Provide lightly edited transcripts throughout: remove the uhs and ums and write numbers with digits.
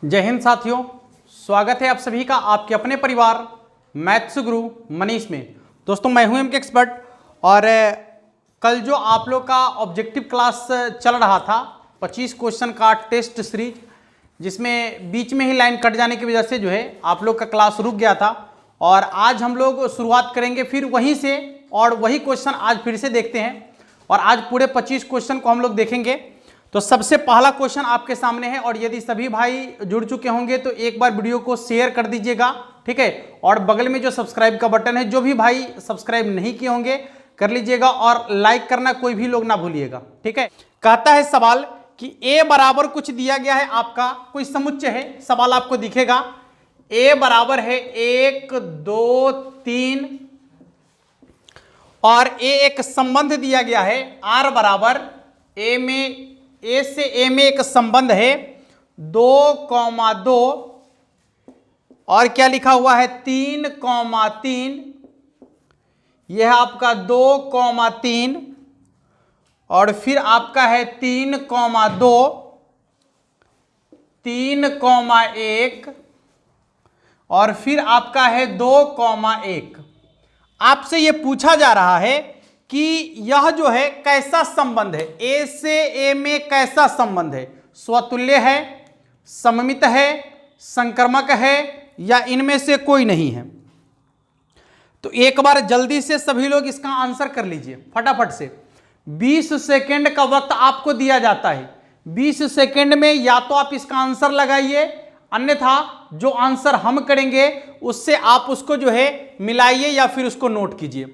जय हिंद साथियों, स्वागत है आप सभी का आपके अपने परिवार मैथ्स गुरु मनीष में। दोस्तों मैं हूं एमके एक्सपर्ट और कल जो आप लोग का ऑब्जेक्टिव क्लास चल रहा था 25 क्वेश्चन का टेस्ट सीरीज, जिसमें बीच में ही लाइन कट जाने की वजह से जो है आप लोग का क्लास रुक गया था और आज हम लोग शुरुआत करेंगे फिर वहीं से और वही क्वेश्चन आज फिर से देखते हैं और आज पूरे 25 क्वेश्चन को हम लोग देखेंगे। तो सबसे पहला क्वेश्चन आपके सामने है और यदि सभी भाई जुड़ चुके होंगे तो एक बार वीडियो को शेयर कर दीजिएगा, ठीक है। और बगल में जो सब्सक्राइब का बटन है, जो भी भाई सब्सक्राइब नहीं किए होंगे कर लीजिएगा और लाइक करना कोई भी लोग ना भूलिएगा, ठीक है। कहता है सवाल कि ए बराबर कुछ दिया गया है, आपका कोई समुच्चय है, सवाल आपको दिखेगा ए बराबर है 1 2 3 और ए एक संबंध दिया गया है आर बराबर ए से ए में एक संबंध है 2,2 और क्या लिखा हुआ है 3,3। यह आपका 2,3 और फिर आपका है 3,2 3,1 और फिर आपका है 2,1। आपसे यह पूछा जा रहा है कि यह जो है कैसा संबंध है, ए से ए में कैसा संबंध है, स्वतुल्य है, सममित है, संक्रमक है या इनमें से कोई नहीं है। तो एक बार जल्दी से सभी लोग इसका आंसर कर लीजिए फटाफट से। 20 सेकंड का वक्त आपको दिया जाता है। 20 सेकंड में या तो आप इसका आंसर लगाइए, अन्यथा जो आंसर हम करेंगे उससे आप उसको जो है मिलाइए या फिर उसको नोट कीजिए।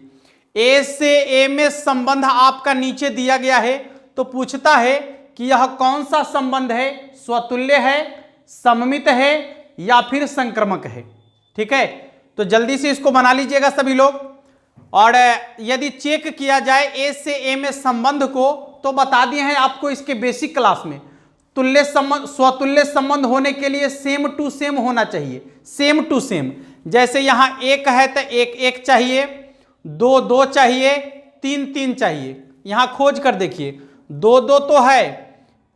ए से ए में संबंध आपका नीचे दिया गया है, तो पूछता है कि यह कौन सा संबंध है, स्वतुल्य है, सममित है या फिर संक्रमक है, ठीक है। तो जल्दी से इसको बना लीजिएगा सभी लोग। और यदि चेक किया जाए ए से ए में संबंध को, तो बता दिए हैं आपको इसके बेसिक क्लास में। तुल्य संबंध, स्वतुल्य संबंध होने के लिए सेम टू सेम होना चाहिए, सेम टू सेम। जैसे यहां 1 है तो 1 1 चाहिए, 2 2 चाहिए, 3 3 चाहिए। यहां खोज कर देखिए, 2 2 तो है,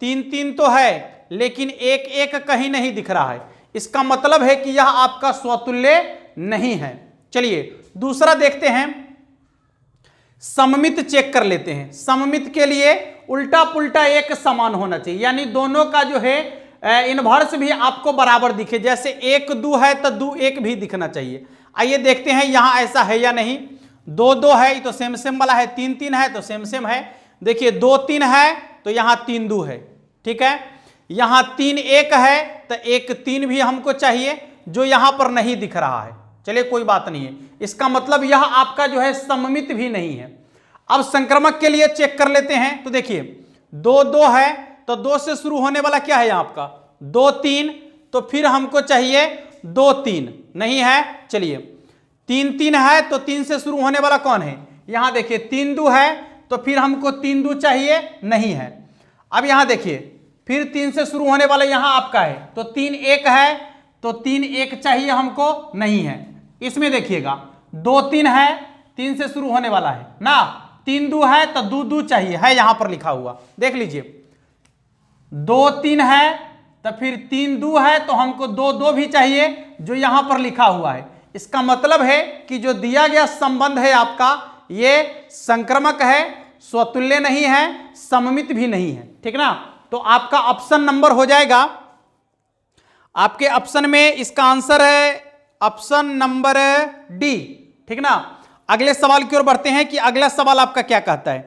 3 3 तो है, लेकिन 1 1 कहीं नहीं दिख रहा है। इसका मतलब है कि यह आपका स्वतुल्य नहीं है। चलिए दूसरा देखते हैं, सममित चेक कर लेते हैं। सममित के लिए उल्टा पुल्टा एक समान होना चाहिए, यानी दोनों का जो है इनवर्स भी आपको बराबर दिखे। जैसे 1 2 है तो 2 1 भी दिखना चाहिए। आइए देखते हैं यहां ऐसा है या नहीं। 2 2 है तो सेम सेम वाला है, 3 3 है तो सेम सेम है। देखिए 2 3 है तो यहां 3 2 है, ठीक है। यहां 3 1 है तो 1 3 भी हमको चाहिए, जो यहां पर नहीं दिख रहा है। चलिए कोई बात नहीं है, इसका मतलब यह आपका जो है सममित भी नहीं है। अब संक्रमक के लिए चेक कर लेते हैं। तो देखिए 2 2 है तो 2 से शुरू होने वाला क्या है आपका 2 3, तो फिर हमको चाहिए 2 3, नहीं है। चलिए 3 3 है तो 3 से शुरू होने वाला कौन है, यहां देखिए 3 2 है तो फिर हमको 3 2 चाहिए, नहीं है। अब यहां देखिए फिर 3 से शुरू होने वाला यहां आपका है, तो 3 1 है तो 3 1 चाहिए हमको, नहीं है। इसमें देखिएगा 2 3 है, 3 से शुरू होने वाला है ना, 3 2 है तो 2 2 चाहिए, है यहां पर लिखा हुआ, देख लीजिए। 2 3 है तो फिर 3 2 है तो हमको 2 2 भी चाहिए, जो यहां पर लिखा हुआ है। इसका मतलब है कि जो दिया गया संबंध है आपका, ये संक्रमक है, स्वतुल्य नहीं है, सममित भी नहीं है, ठीक ना। तो आपका ऑप्शन नंबर हो जाएगा, आपके ऑप्शन में इसका आंसर है ऑप्शन नंबर डी, ठीक ना। अगले सवाल की ओर बढ़ते हैं कि अगला सवाल आपका क्या कहता है।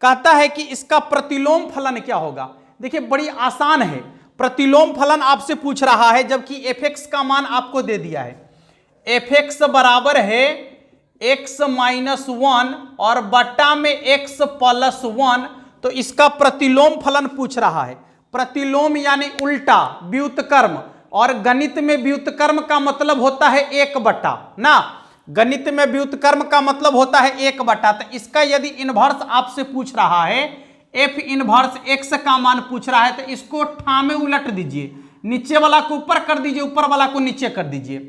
कहता है कि इसका प्रतिलोम फलन क्या होगा। देखिए बड़ी आसान है, प्रतिलोम फलन आपसे पूछ रहा है, जबकि f(x) का मान आपको दे दिया है। f(x) बराबर है x - 1 और बट्टा में x + 1, तो इसका प्रतिलोम फलन पूछ रहा है। प्रतिलोम यानी उल्टा, व्युत्क्रम, और गणित में व्युत्क्रम का मतलब होता है 1/, ना। गणित में व्युत्क्रम का मतलब होता है 1/। तो इसका यदि इनवर्स आपसे पूछ रहा है, f इनवर्स x का मान पूछ रहा है, तो इसको ठामे उलट दीजिए, नीचे वाला को ऊपर कर दीजिए, ऊपर वाला को नीचे कर दीजिए।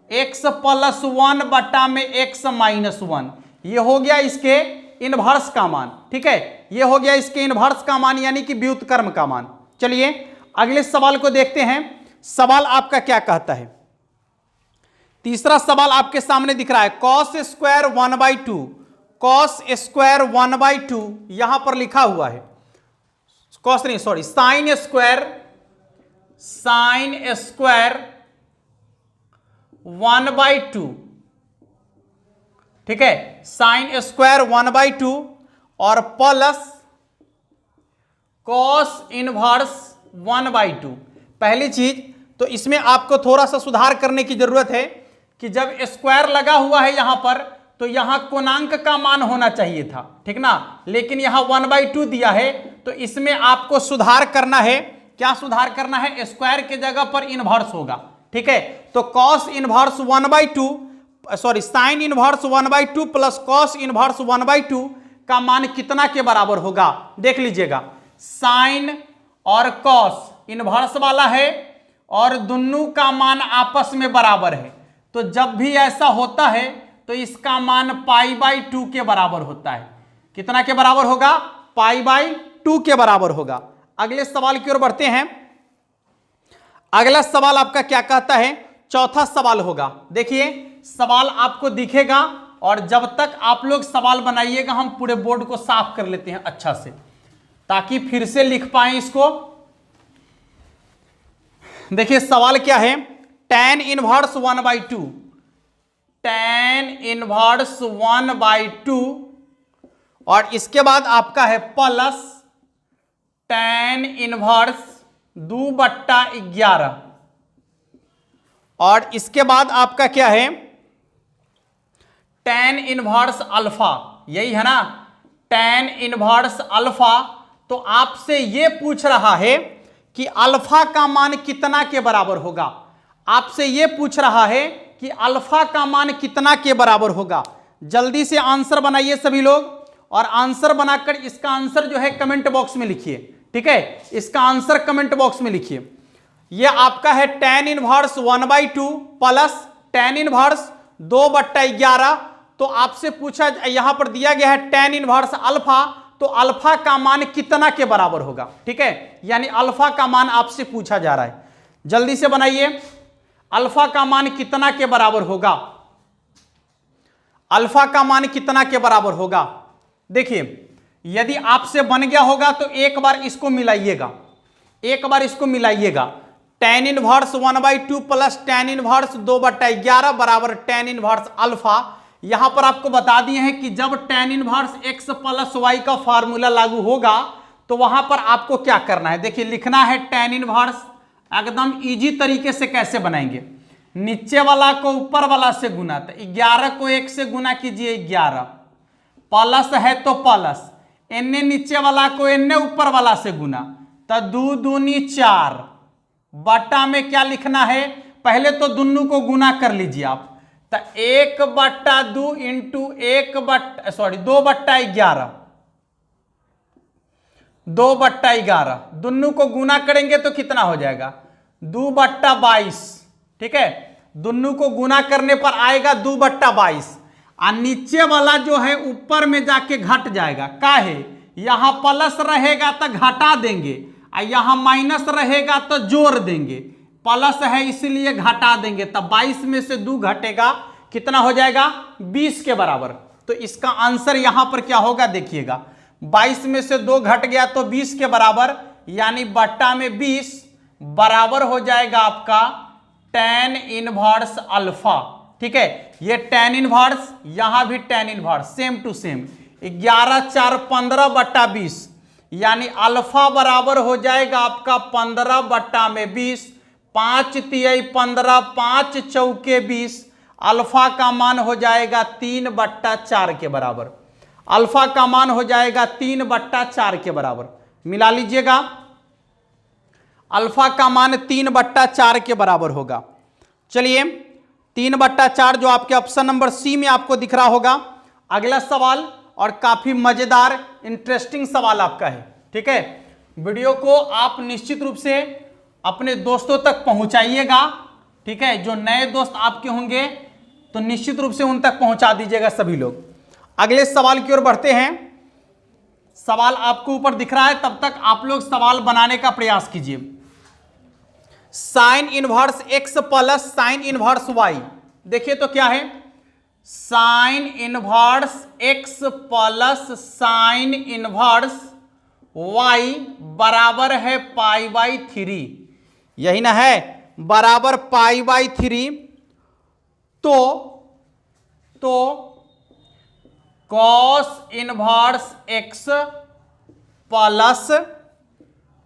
x + 1 बट्टा में x - 1, ये हो गया इसके इनवर्स का मान, ठीक है। ये हो गया इसके इनवर्स का मान, यानी कि व्युत्क्रम का मान। चलिए अगले सवाल को देखते हैं। सवाल आपका क्या कहता है? तीसरा सवाल आपके सामने दिख रहा है, कॉस स्क्वायर 1/2, कॉस स्क्वायर 1/2 यहां पर लिखा हुआ है, कॉस नहीं सॉरी साइन स्क्वायर 1/2, ठीक है, साइन स्क्वायर 1/2 और प्लस कॉस इनवर्स 1/2। पहली चीज तो इसमें आपको थोड़ा सा सुधार करने की जरूरत है कि जब स्क्वायर लगा हुआ है यहां पर तो यहां कोणांक का मान होना चाहिए था, ठीक ना, लेकिन यहां 1/2 दिया है, तो इसमें आपको सुधार करना है। क्या सुधार करना है? स्क्वायर के जगह पर इनवर्स होगा, ठीक है। तो cos inverse 1/2 sorry sine inverse 1/2 plus cos inverse 1/2 का मान कितना के बराबर होगा? देख लीजिएगा, साइन और कॉस इनवर्स वाला है और दोनों का मान आपस में बराबर है, तो जब भी ऐसा होता है तो इसका मान π/2 के बराबर होता है। कितना के बराबर होगा? π/2 के बराबर होगा। अगले सवाल की ओर बढ़ते हैं। अगला सवाल आपका क्या कहता है? चौथा सवाल होगा। देखिए सवाल आपको दिखेगा और जब तक आप लोग सवाल बनाइएगा हम पूरे बोर्ड को साफ कर लेते हैं अच्छा से, ताकि फिर से लिख पाए इसको। देखिए सवाल क्या है, tan इनवर्स 1/2, tan इनवर्स 1/2 और इसके बाद आपका है प्लस tan इनवर्स 2/11 और इसके बाद आपका क्या है, tan इनवर्स अल्फा, यही है ना, tan इनवर्स अल्फा। तो आपसे यह पूछ रहा है कि अल्फा का मान कितना के बराबर होगा। आपसे यह पूछ रहा है कि अल्फा का मान कितना के बराबर होगा। जल्दी से आंसर बनाइए सभी लोग, और आंसर बनाकर इसका आंसर जो है कमेंट बॉक्स में लिखिए, ठीक है, इसका आंसर कमेंट बॉक्स में लिखिए। यह आपका है tan inverse 1/2 plus tan inverse 2/11। तो आपसे पूछा, यहां पर दिया गया है tan इनवर्स अल्फा, तो अल्फा का मान कितना के बराबर होगा, ठीक है, यानी अल्फा का मान आपसे पूछा जा रहा है। जल्दी से बनाइए, अल्फा का मान कितना के बराबर होगा? अल्फा का मान कितना के बराबर होगा? देखिए यदि आपसे बन गया होगा तो एक बार इसको मिलाइएगा, एक बार इसको मिलाइएगा। tan inverse 1/2 plus tan inverse 2/11 बराबर tan इनवर्स अल्फा। यहां पर आपको बता दिए हैं कि जब tan inverse x plus y का फार्मूला लागू होगा तो वहां पर आपको क्या करना है। देखिए लिखना है tan इनवर्स, एकदम इजी तरीके से कैसे बनाएंगे, नीचे वाला को ऊपर वाला से गुना, तो 11 को 1 से गुना कीजिए 11, प्लस है तो प्लस, एने नीचे वाला को एने ऊपर वाला से गुना, तो 2 दूनी 4 बटा में क्या लिखना है, पहले तो दोनों को गुना कर लीजिए आप, तो 1/2 इंटू 2/11, 2/11 दोनों को गुना करेंगे तो कितना हो जाएगा 2/22, ठीक है, दोनों को गुना करने पर आएगा 2/22। और नीचे वाला जो है ऊपर में जाके घट जाएगा, काहे, यहां प्लस रहेगा तो घटा देंगे और यहां माइनस रहेगा तो जोड़ देंगे, प्लस है इसलिए घटा देंगे, तब 22 में से 2 घटेगा, कितना हो जाएगा 20 के बराबर। तो इसका आंसर यहां पर क्या होगा देखिएगा, 22 में से 2 घट गया तो 20 के बराबर, यानी बट्टा में 20 बराबर हो जाएगा आपका tan इनवर्स अल्फा, ठीक है। ये tan इनवर्स, यहां भी tan inverse same to same, 11 4 15/20, यानी अल्फा बराबर हो जाएगा आपका 15/20, 5 तिहाई 15, 5 चौके 20, अल्फा का मान हो जाएगा 3/4 के बराबर, अल्फा का मान हो जाएगा 3/4 के बराबर। मिला लीजिएगा, अल्फा का मान 3/4 के बराबर होगा। चलिए 3/4 जो आपके ऑप्शन नंबर सी में आपको दिख रहा होगा। अगला सवाल और काफी मजेदार इंटरेस्टिंग सवाल आपका है, ठीक है। वीडियो को आप निश्चित रूप से अपने दोस्तों तक पहुंचाइएगा, ठीक है, जो नए दोस्त आपके होंगे तो निश्चित रूप से उन तक पहुंचा दीजिएगा सभी लोग। अगले सवाल की ओर बढ़ते हैं। सवाल आपको ऊपर दिख रहा है, तब तक आप लोग सवाल बनाने का प्रयास कीजिए। Sine inverse x plus sine inverse y. देखिए तो क्या है, sine inverse x plus sine inverse y बराबर है पाई बाई 3, यही ना है, बराबर पाई बाई 3। तो cos inverse x plus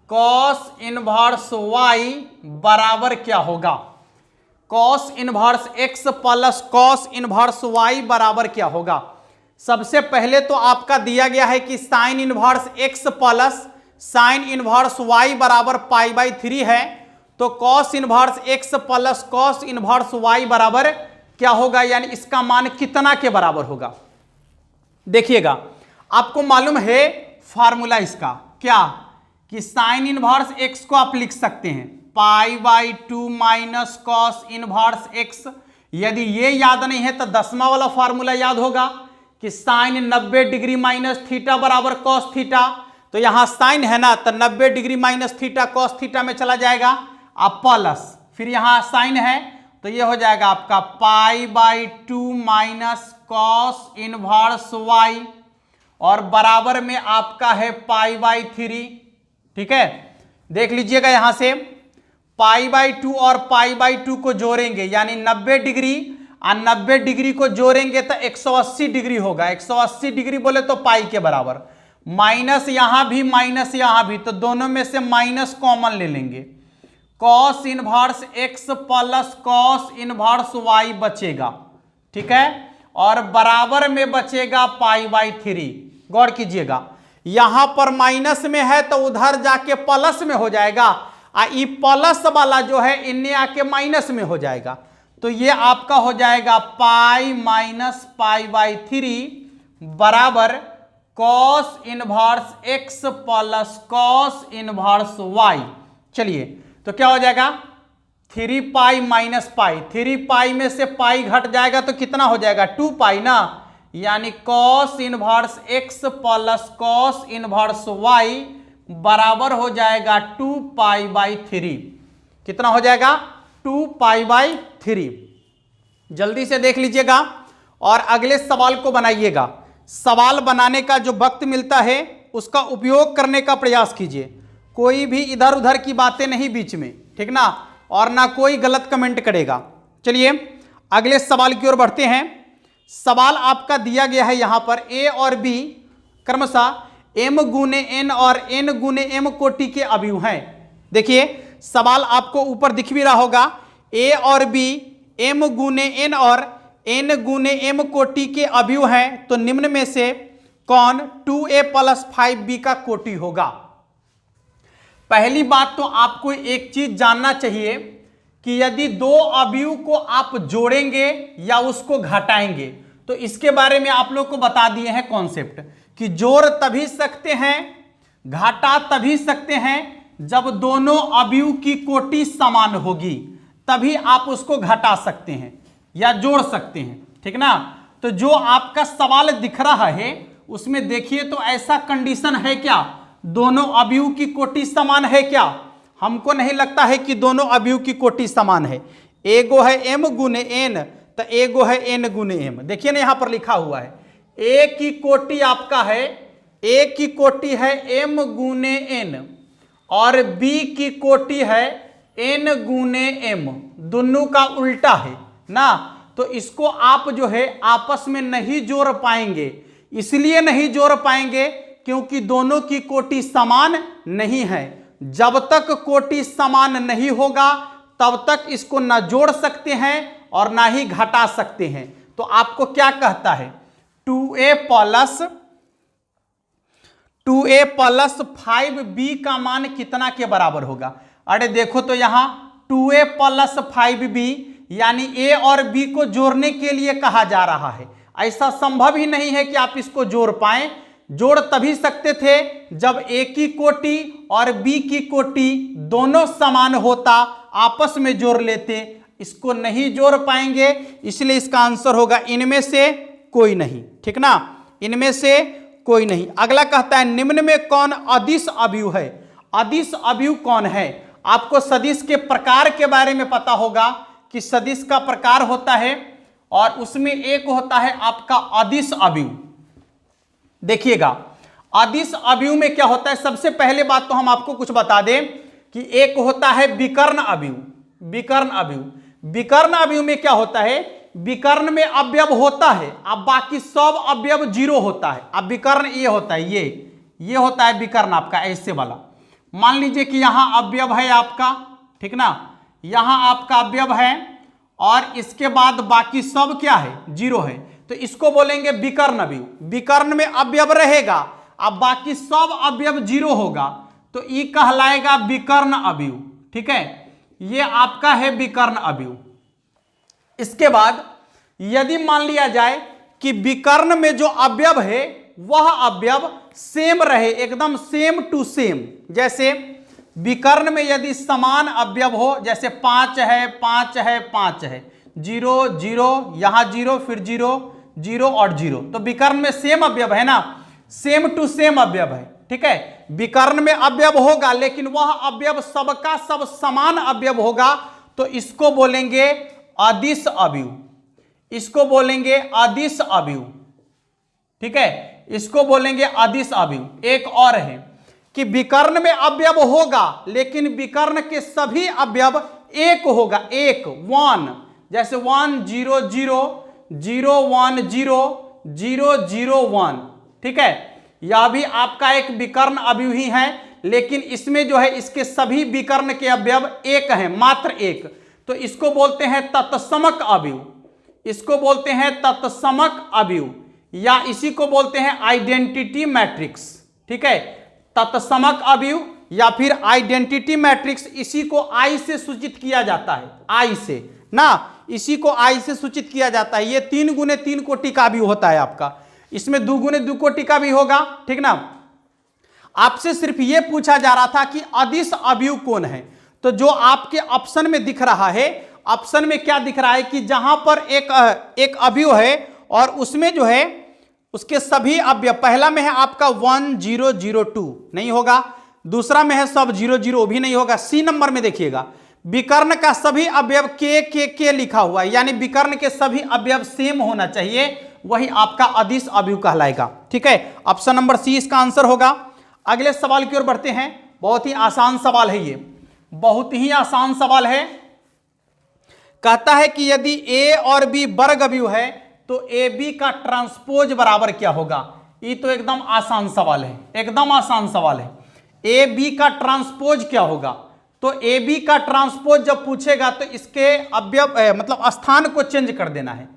cos inverse y बराबर क्या होगा, cos inverse x plus cos inverse y बराबर क्या होगा। सबसे पहले तो आपका दिया गया है कि sine inverse x plus sine inverse y बराबर पाई बाई 3 है, तो cos inverse x plus cos inverse y बराबर क्या होगा, यानी इसका मान कितना के बराबर होगा। देखिएगा, आपको मालूम है फॉर्मूला इसका क्या, कि साइन इनवर्स एक्स को आप लिख सकते हैं पाई by 2 minus cos inverse x. यदि ये याद नहीं है तो 10वां वाला फॉर्मूला याद होगा कि साइन 90 डिग्री माइनस थीटा बराबर कॉस थीटा। तो यहां साइन है ना, तो 90 degree minus theta cos theta में चला जाएगा, आप प्लस, फिर यहां साइन है तो ये हो जाएगा आपका pi by 2 minus cos inverse y, और बराबर में आपका है पाई बाई 3। ठीक है, देख लीजिएगा यहां से पाई बाई 2 और पाई बाई 2 को जोड़ेंगे यानी 90 डिग्री, और 90 डिग्री को जोड़ेंगे तो 180 डिग्री होगा। 180 डिग्री बोले तो पाई के बराबर, माइनस यहां भी, तो दोनों में से माइनस कॉमन ले लेंगे, cos inverse x plus cos inverse y बचेगा। ठीक है, और बराबर में बचेगा पाई बाई 3। गौर कीजिएगा, यहां पर माइनस में है तो उधर जाके प्लस में हो जाएगा, ये प्लस वाला जो है इन्हें आके माइनस में हो जाएगा, तो ये आपका हो जाएगा पाई माइनस पाई बाई 3 बराबर cos inverse x plus cos inverse y. चलिए तो क्या हो जाएगा, 3 पाई माइनस पाई, 3 पाई में से पाई घट जाएगा तो कितना हो जाएगा, 2 पाई ना, यानी cos inverse x plus cos inverse y बराबर हो जाएगा 2 पाई बाई 3। कितना हो जाएगा, 2 पाई बाई 3। जल्दी से देख लीजिएगा और अगले सवाल को बनाइएगा। सवाल बनाने का जो वक्त मिलता है उसका उपयोग करने का प्रयास कीजिए, कोई भी इधर उधर की बातें नहीं बीच में, ठीक ना, और ना कोई गलत कमेंट करेगा। चलिए अगले सवाल की ओर बढ़ते हैं। सवाल आपका दिया गया है यहां पर ए और बी क्रमशः m गुने n और n गुने m कोटि के अवयव हैं। देखिए सवाल आपको ऊपर दिख भी रहा होगा, a और b m गुने n और n गुने m कोटि के अवयव हैं, तो निम्न में से कौन 2a प्लस 5b का कोटि होगा। पहली बात तो आपको एक चीज जानना चाहिए कि यदि दो अवयव को आप जोड़ेंगे या उसको घटाएंगे, तो इसके बारे में आप लोग को बता दिए हैं कॉन्सेप्ट कि जोड़ तभी सकते हैं, घटा तभी सकते हैं जब दोनों अवयव की कोटि समान होगी, तभी आप उसको घटा सकते हैं या जोड़ सकते हैं। ठीक ना, तो जो आपका सवाल दिख रहा है उसमें देखिए तो ऐसा कंडीशन है क्या, दोनों अवयव की कोटि समान है क्या। हमको नहीं लगता है कि दोनों अवयव की कोटि समान है। एगो है m गुने n तो एगो है n गुने m। देखिए ना यहां पर लिखा हुआ है a की कोटि आपका है, a की कोटि है m गुने n और b की कोटि है n गुने m, दोनों का उल्टा है ना, तो इसको आप जो है आपस में नहीं जोड़ पाएंगे। इसलिए नहीं जोड़ पाएंगे क्योंकि दोनों की कोटि समान नहीं है। जब तक कोटि समान नहीं होगा तब तक इसको ना जोड़ सकते हैं और ना ही घटा सकते हैं। तो आपको क्या कहता है, 2a प्लस 5b का मान कितना के बराबर होगा। अरे देखो तो यहां 2a प्लस 5b यानी a और b को जोड़ने के लिए कहा जा रहा है। ऐसा संभव ही नहीं है कि आप इसको जोड़ पाएं। जोड़ तभी सकते थे जब a की कोटि और b की कोटि दोनों समान होता, आपस में जोड़ लेते। इसको नहीं जोड़ पाएंगे, इसलिए इसका आंसर होगा इनमें से कोई नहीं। ठीक ना, इनमें से कोई नहीं। अगला कहता है निम्न में कौन अदिश अवयव है। अदिश अवयव कौन है। आपको सदिश के प्रकार के बारे में पता होगा कि सदिश का प्रकार होता है और उसमें एक होता है आपका अदिश अवयव। देखिएगा अदिश अवयव में क्या होता है, सबसे पहले बात तो हम आपको कुछ बता दें कि एक होता है विकर्ण अवयव। विकर्ण अवयव, विकर्ण अवयव में क्या होता है, विकर्ण में अवयव होता है, अब बाकी सब अवयव जीरो होता है। अब विकर्ण ये होता है, ये होता है विकर्ण आपका ऐसे वाला। मान लीजिए कि यहां अवयव है आपका, ठीक ना, यहां आपका अवयव है और इसके बाद बाकी सब क्या है, जीरो है, तो इसको बोलेंगे विकर्ण अवयव। विकर्ण में अवयव रहेगा, अब बाकी सब अवयव जीरो होगा, तो ये कहलाएगा विकर्ण अवयव। ठीक है, ये आपका है विकर्ण अवयव। इसके बाद यदि मान लिया जाए कि विकर्ण में जो अवयव है वह अवयव सेम रहे, एकदम सेम टू सेम, जैसे विकर्ण में यदि समान अवयव हो, जैसे 5 है 5 है 5 है, 0 0, यहां 0 फिर 0 0 और 0, तो विकर्ण में सेम अवयव है ना, सेम टू सेम अवयव है। ठीक है, विकर्ण में अवयव होगा लेकिन वह अवयव सबका सब समान अवयव होगा, तो इसको बोलेंगे अदिश अवयव। इसको बोलेंगे अदिश अवयव। ठीक है, इसको बोलेंगे अदिश अवयव। एक और है कि विकर्ण में अवयव होगा लेकिन विकर्ण के सभी अवयव एक होगा, एक 1, जैसे 1 0 0 0 1 0 0 0 1। ठीक है, यह भी आपका एक विकर्ण अवयव ही है, लेकिन इसमें जो है इसके सभी विकर्ण के अवयव एक हैं, मात्र एक, तो इसको बोलते हैं तत्समक अवयव। इसको बोलते हैं तत्समक अवयव, या इसी को बोलते हैं आइडेंटिटी मैट्रिक्स। ठीक है, तत्समक अवयव या फिर आइडेंटिटी मैट्रिक्स, इसी को आई से सूचित किया जाता है, आई से ना, इसी को आई से सूचित किया जाता है। ये 3 गुने 3 कोटि का भी होता है आपका, इसमें 2 गुने 2 कोटि का भी होगा। ठीक ना, आपसे सिर्फ ये पूछा जा रहा था कि अदिश अवयव कौन है, तो जो आपके ऑप्शन में दिख रहा है, ऑप्शन में क्या दिख रहा है कि जहां पर एक अवयव है और उसमें जो है उसके सभी अवयव, पहला में है आपका 1 0 0 2 नहीं होगा, दूसरा में है सब 0 0 भी नहीं होगा। सी नंबर में देखिएगा विकर्ण का सभी अवयव के लिखा हुआ है, यानी विकर्ण के सभी अवयव सेम होना चाहिए, वही आपका अदिश अवयव कहलाएगा। ठीक है, ऑप्शन नंबर सी इसका आंसर होगा। अगले सवाल की ओर बढ़ते हैं, बहुत ही आसान सवाल है, ये बहुत ही आसान सवाल है। कहता है कि यदि ए और बी वर्ग अवयव है तो ए बी का ट्रांसपोज बराबर क्या होगा। ये तो एकदम आसान सवाल है, एकदम आसान सवाल है। ए बी का ट्रांसपोज क्या होगा, तो ए बी का ट्रांसपोज जब पूछेगा तो इसके अवयव मतलब स्थान को चेंज कर देना है।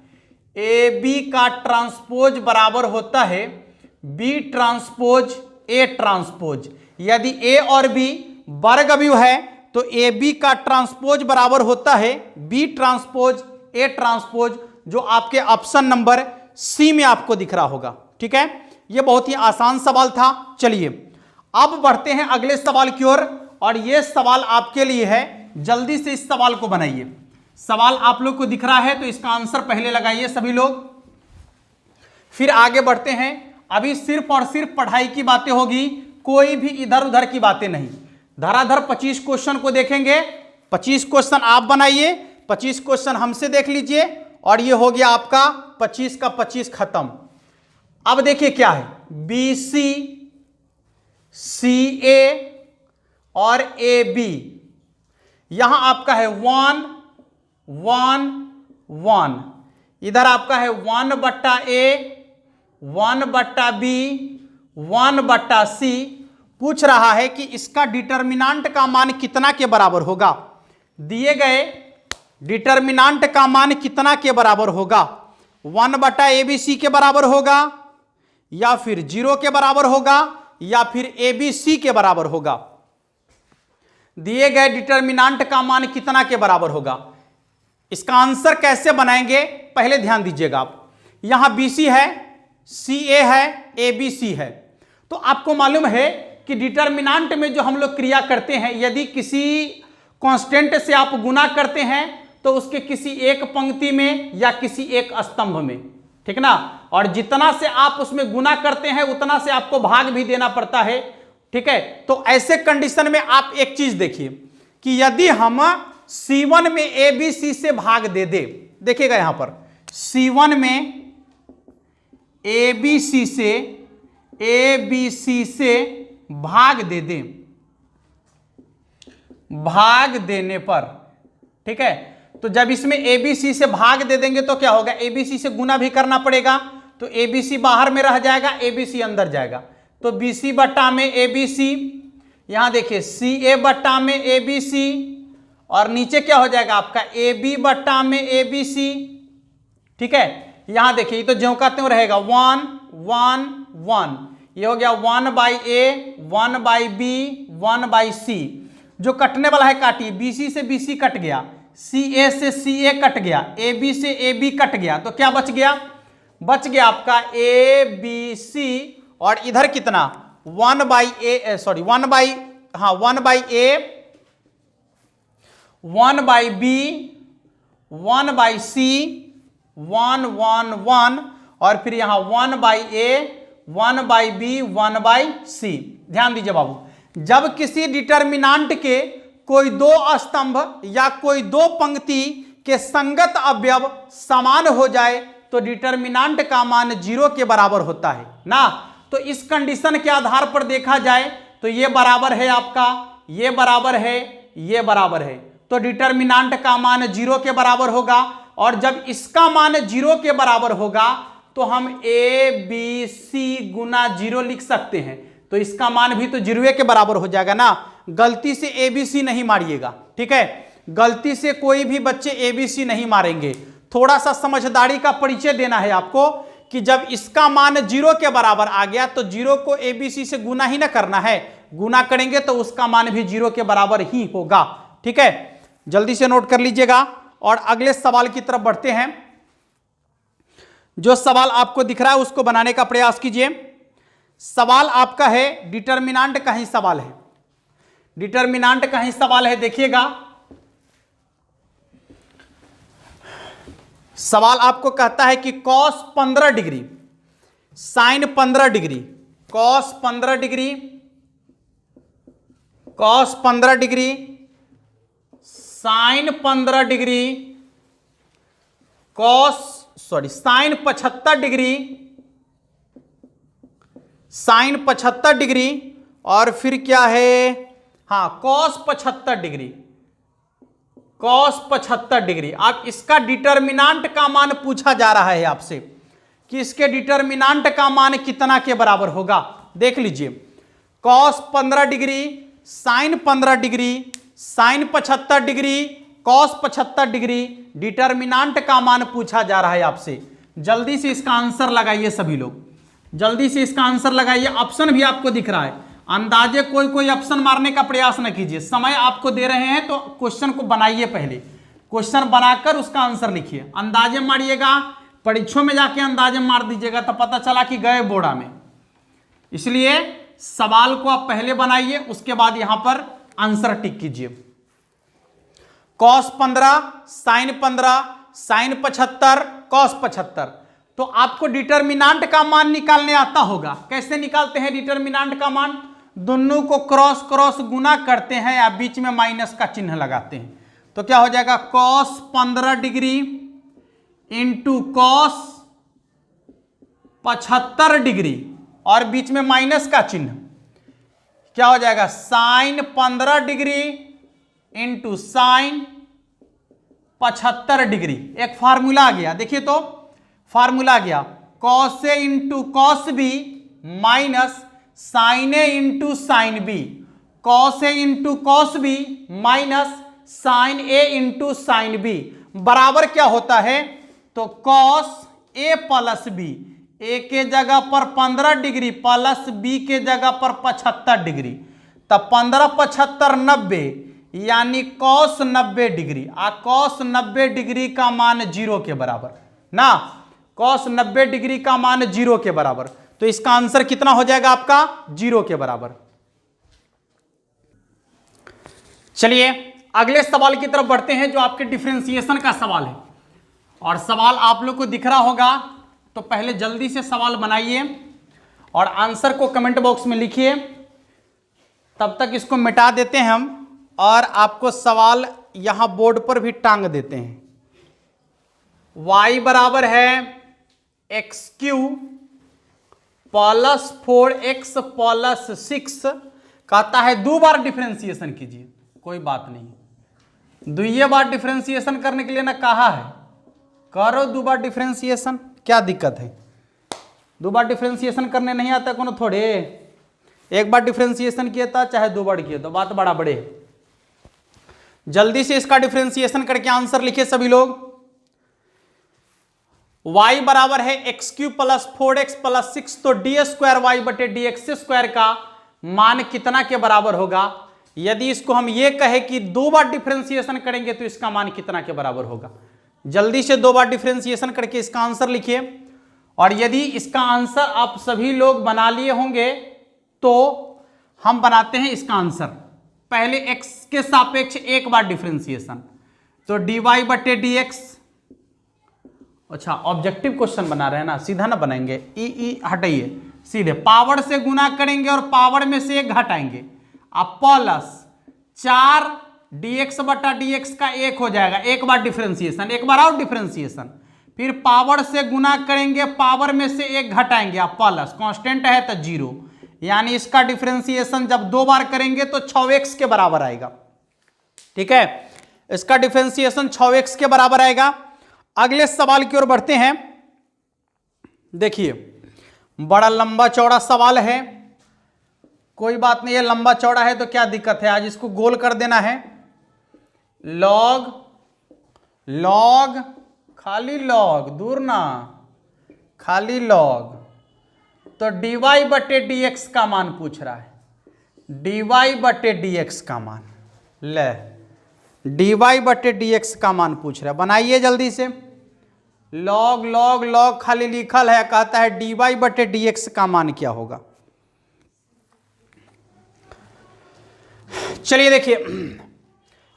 ए बी का ट्रांसपोज बराबर होता है बी ट्रांसपोज ए ट्रांसपोज। यदि ए और बी वर्ग अवयव है तो ए बी का ट्रांसपोज बराबर होता है बी ट्रांसपोज ए ट्रांसपोज, जो आपके ऑप्शन नंबर सी में आपको दिख रहा होगा। ठीक है, यह बहुत ही आसान सवाल था। चलिए अब बढ़ते हैं अगले सवाल की ओर, और यह सवाल आपके लिए है, जल्दी से इस सवाल को बनाइए। सवाल आप लोग को दिख रहा है तो इसका आंसर पहले लगाइए सभी लोग, फिर आगे बढ़ते हैं। अभी सिर्फ और सिर्फ पढ़ाई की बातें होगी, कोई भी इधर उधर की बातें नहीं। धराधर 25 क्वेश्चन को देखेंगे, 25 क्वेश्चन आप बनाइए, 25 क्वेश्चन हमसे देख लीजिए, और ये हो गया आपका 25 का 25 खत्म। अब देखिए क्या है, बी सी सी ए और ए बी, यहां आपका है 1 1 1, इधर आपका है 1/a 1/b 1/c। पूछ रहा है कि इसका डिटर्मिनांट का मान कितना के बराबर होगा। दिए गए डिटर्मिनांट का मान कितना के बराबर होगा, 1/abc के बराबर होगा, या फिर 0 के बराबर होगा, या फिर abc के बराबर होगा। दिए गए डिटर्मिनांट का मान कितना के बराबर होगा। इसका आंसर कैसे बनाएंगे पहले ध्यान दीजिएगा आप। यहां bc है, ca है, abc है, तो आपको मालूम है कि डिटर्मिनांट में जो हम लोग क्रिया करते हैं, यदि किसी कांस्टेंट से आप गुना करते हैं तो उसके किसी एक पंक्ति में या किसी एक स्तंभ में, ठीक ना, और जितना से आप उसमें गुना करते हैं उतना से आपको भाग भी देना पड़ता है। ठीक है, तो ऐसे कंडीशन में आप एक चीज देखिए, कि यदि हम C1 में ABC से भाग दे दे, देखिएगा यहां पर C1 में ABC से भाग दे दें, भाग देने पर, ठीक है, तो जब इसमें ABC से भाग दे देंगे तो क्या होगा, ABC से गुना भी करना पड़ेगा, तो ABC बाहर में रह जाएगा, ABC अंदर जाएगा, तो BC बट्टा में ABC, यहां देखिए CA बट्टा में ABC, और नीचे क्या हो जाएगा आपका AB बट्टा में ABC, ठीक है। यहां देखिए ये तो ज्यों का त्यों रहेगा 1 1 1, ये हो गया 1/A 1/B 1/C, जो कटने वाला है काटिए, BC से BC कट गया, CA से CA कट गया, AB से AB कट गया, तो क्या बच गया, बच गया आपका ABC, और इधर कितना 1/A sorry 1/A 1/B 1/C 1 1 1, और फिर यहां 1/A 1/B 1/C। ध्यान दीजिए बाबू, जब किसी डिटर्मिनांट के कोई दो स्तंभ या कोई दो पंक्ति के संगत अवयव समान हो जाए तो डिटर्मिनांट का मान 0 के बराबर होता है ना। तो इस कंडीशन के आधार पर देखा जाए तो ये बराबर है आपका, ये बराबर है, ये बराबर है, तो डिटर्मिनांट का मान 0 के बराबर होगा, और जब इसका मान 0 के बराबर होगा तो हम ABC गुना 0 लिख सकते हैं, तो इसका मान भी तो 0 के बराबर हो जाएगा ना। गलती से ABC नहीं मारिएगा, ठीक है, गलती से कोई भी बच्चे ABC नहीं मारेंगे, थोड़ा सा समझदारी का परिचय देना है आपको कि जब इसका मान 0 के बराबर आ गया तो 0 को ABC से गुना ही ना करना है, गुना करेंगे तो उसका मान भी 0 के बराबर ही होगा, ठीक है। जल्दी से नोट कर लीजिएगा और अगले सवाल की तरफ बढ़ते हैं। जो सवाल आपको दिख रहा है उसको बनाने का प्रयास कीजिए। सवाल आपका है डिटर्मिनांट का ही सवाल है, डिटर्मिनांट का ही सवाल है, देखिएगा सवाल आपको कहता है कि cos 15 degree sin 15 degree, cos 15 degree, cos 15 degree, sin 15 degree, sin 75 degree, sin 75 degree, और फिर क्या है, हाँ cos 75 डिग्री, cos 75 डिग्री। आप इसका डिटर्मिनांट का मान पूछा जा रहा है आपसे कि इसके डिटर्मिनांट का मान कितना के बराबर होगा। देख लीजिए cos 15 degree, sin 15 degree, sin 75 degree, cos 75 degree, determinant का मान पूछा जा रहा है आपसे। जल्दी से इसका आंसर लगाइए सभी लोग, जल्दी से इसका आंसर लगाइए। ऑप्शन भी आपको दिख रहा है, अंदाजे कोई कोई ऑप्शन मारने का प्रयास न कीजिए, समय आपको दे रहे हैं तो क्वेश्चन को बनाइए, पहले क्वेश्चन बनाकर उसका आंसर लिखिए। अंदाजे मारिएगा, परीक्षों में जाके अंदाजे मार दीजिएगा तो पता चला कि गए बोड़ा में, इसलिए सवाल को आप पहले बनाइए, उसके बाद यहां पर आंसर टिक कीजिए। cos 15 sin 15 sin 75 cos 75, तो आपको डिटर्मिनांट का मान निकालने आता होगा। कैसे निकालते हैं डिटर्मिनांट का मान, दोनों को क्रॉस क्रॉस गुना करते हैं या बीच में माइनस का चिन्ह लगाते हैं, तो क्या हो जाएगा cos 15 degree into cos 75 degree, और बीच में माइनस का चिन्ह, क्या हो जाएगा sin 15 degree into sin 75 degree. एक फार्मूला आ गया, देखिए तो फार्मूला आ गया cos A into cos B minus sin A into sine B, cos A into cos B minus sin A into sine B बराबर क्या होता है, तो cos A plus B, A के जगह पर 15 डिग्री प्लस B के जगह पर 75 डिग्री, तब 15 75 90 यानी cos 90 डिग्री। cos 90 डिग्री का मान 0 के बराबर ना, cos 90 डिग्री का मान 0 के बराबर, तो इसका आंसर कितना हो जाएगा आपका 0 के बराबर। चलिए अगले सवाल की तरफ बढ़ते हैं जो आपके डिफरेंशिएशन का सवाल है, और सवाल आप लोग को दिख रहा होगा, तो पहले जल्दी से सवाल बनाइए और आंसर को कमेंट बॉक्स में लिखिए। तब तक इसको मिटा देते हैं हम और आपको सवाल यहां बोर्ड पर भी टांग देते हैं। y बराबर है x Q plus 4x plus 6, कहता है 2 बार डिफरेंशिएशन कीजिए। कोई बात नहीं, दुइये बार डिफरेंशिएशन करने के लिए ना कहा है, करो 2 बार डिफरेंशिएशन, क्या दिक्कत है। 2 बार डिफरेंशिएशन करने नहीं आता कोनो थोड़े, 1 बार डिफरेंशिएशन किया था चाहे 2 बार किया तो बात बड़ा बड़े। जल्दी से इसका डिफरेंशिएशन करके आंसर लिखिए सभी लोग। y बराबर है x Q plus 4x plus 6, तो डी स्क्वायर वाई बटे डी एक्स स्क्वायर का मान कितना के बराबर होगा। यदि इसको हम ये कहे कि 2 बार डिफरेंशिएशन करेंगे तो इसका मान कितना के बराबर होगा। जल्दी से 2 बार डिफरेंशिएशन करके इसका आंसर लिखिए। और यदि इसका आंसर आप सभी लोग बना लिए होंगे तो हम बनाते हैं इसका आंसर। पहले x के सापेक्ष 1 बार डिफरेंशिएशन, तो dy बटे डी एक्स। अच्छा, ऑब्जेक्टिव क्वेश्चन बना रहे हैं ना, सीधा ना बनाएंगे, ई हटाइए, सीधे पावर से गुना करेंगे और पावर में से 1 घटाएंगे। अब प्लस 4 dx बटा dx का 1 हो जाएगा, 1 बार डिफरेंशिएशन, 1 बार और डिफरेंशिएशन, फिर पावर से गुना करेंगे, पावर में से 1 घटाएंगे, अब प्लस कांस्टेंट है तो 0, यानी इसका डिफरेंशिएशन जब 2 बार करेंगे तो 6x के बराबर आएगा। ठीक है, इसका डिफरेंशिएशन 6x के बराबर आएगा। अगले सवाल की ओर बढ़ते हैं। देखिए, बड़ा लंबा चौड़ा सवाल है, कोई बात नहीं है, लंबा चौड़ा है तो क्या दिक्कत है, आज इसको गोल कर देना है। लॉग लॉग खाली लॉग, दूर ना, खाली लॉग, तो dy बटे dx का मान पूछ रहा है, dy बटे dx का मान, ले dy बटे dx का मान पूछ रहा है, बनाइए जल्दी से। लॉग लॉग लॉग खाली लिखल है, कहता है dy बटे dx का मान क्या होगा। चलिए देखिए,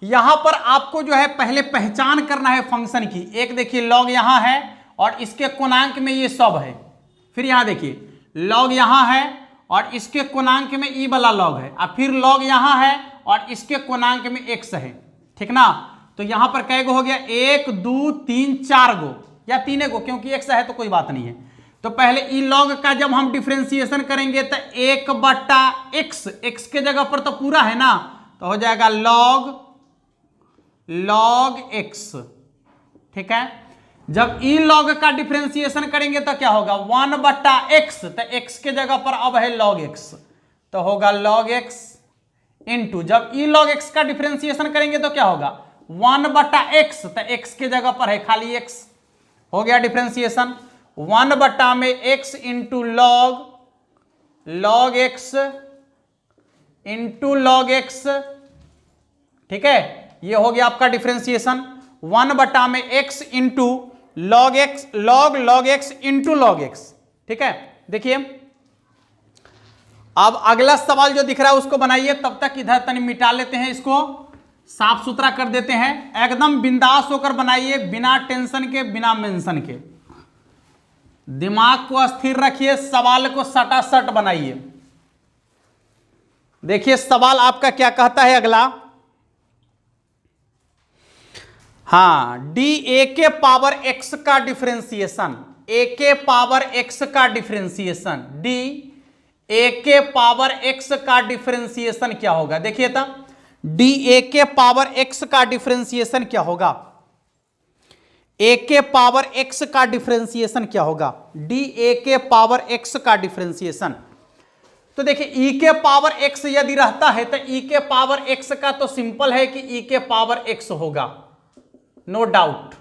यहां पर आपको जो है पहले पहचान करना है फंक्शन की। एक देखिए लॉग यहां है और इसके कोणांक में ये सब है, फिर यहां देखिए लॉग यहां है और इसके कोणांक में ई वाला लॉग है, और फिर लॉग यहां है और इसके कोणांक में x है। ठीक ना, तो यहां पर कै गो हो गया, 1 2 3 4 गो या 3 गो, क्योंकि x है तो कोई बात नहीं है। तो पहले ई लॉग का जब हम डिफरेंशिएशन करेंगे तो 1 बटा x, x के जगह पर तो पूरा है ना, तो हो जाएगा लॉग लॉग x। ठीक है, जब ई लॉग का डिफरेंशिएशन करेंगे तो क्या होगा, 1 बटा x, तो x के जगह पर अब है log x, तो होगा log x इंटू, जब ई लॉग x का डिफरेंशिएशन करेंगे तो क्या होगा, 1 बटा x, तो x के जगह पर है खाली x, हो गया डिफरेंशिएशन। 1 बटा में x into log x into log x। ठीक है, ये हो गया आपका डिफरेंशिएशन। 1 बटा में x into log x, log x into log x। ठीक है, देखिए अब अगला सवाल जो दिख रहा है उसको बनाइए, तब तक इधर तनी मिटा लेते हैं, इसको साफ सुथरा कर देते हैं। एकदम बिंदास होकर बनाइए, बिना टेंशन के, बिना मेंशन के, दिमाग को स्थिर रखिए, सवाल को सटासट बनाइए। देखिए सवाल आपका क्या कहता है अगला, हाँ, डी ए के पावर एक्स का डिफरेंशिएशन, ए के पावर एक्स का डिफरेंशिएशन, डी ए के पावर एक्स का डिफरेंशिएशन क्या होगा। देखिए तो डी ए के पावर एक्स का डिफरेंशिएशन क्या होगा, ए के पावर एक्स का डिफरेंशिएशन क्या होगा, डी ए के पावर एक्स का डिफरेंशिएशन। तो देखिए ई के पावर एक्स यदि रहता है तो ई के पावर एक्स का तो सिंपल है कि ई के पावर एक्स होगा, नो डाउट।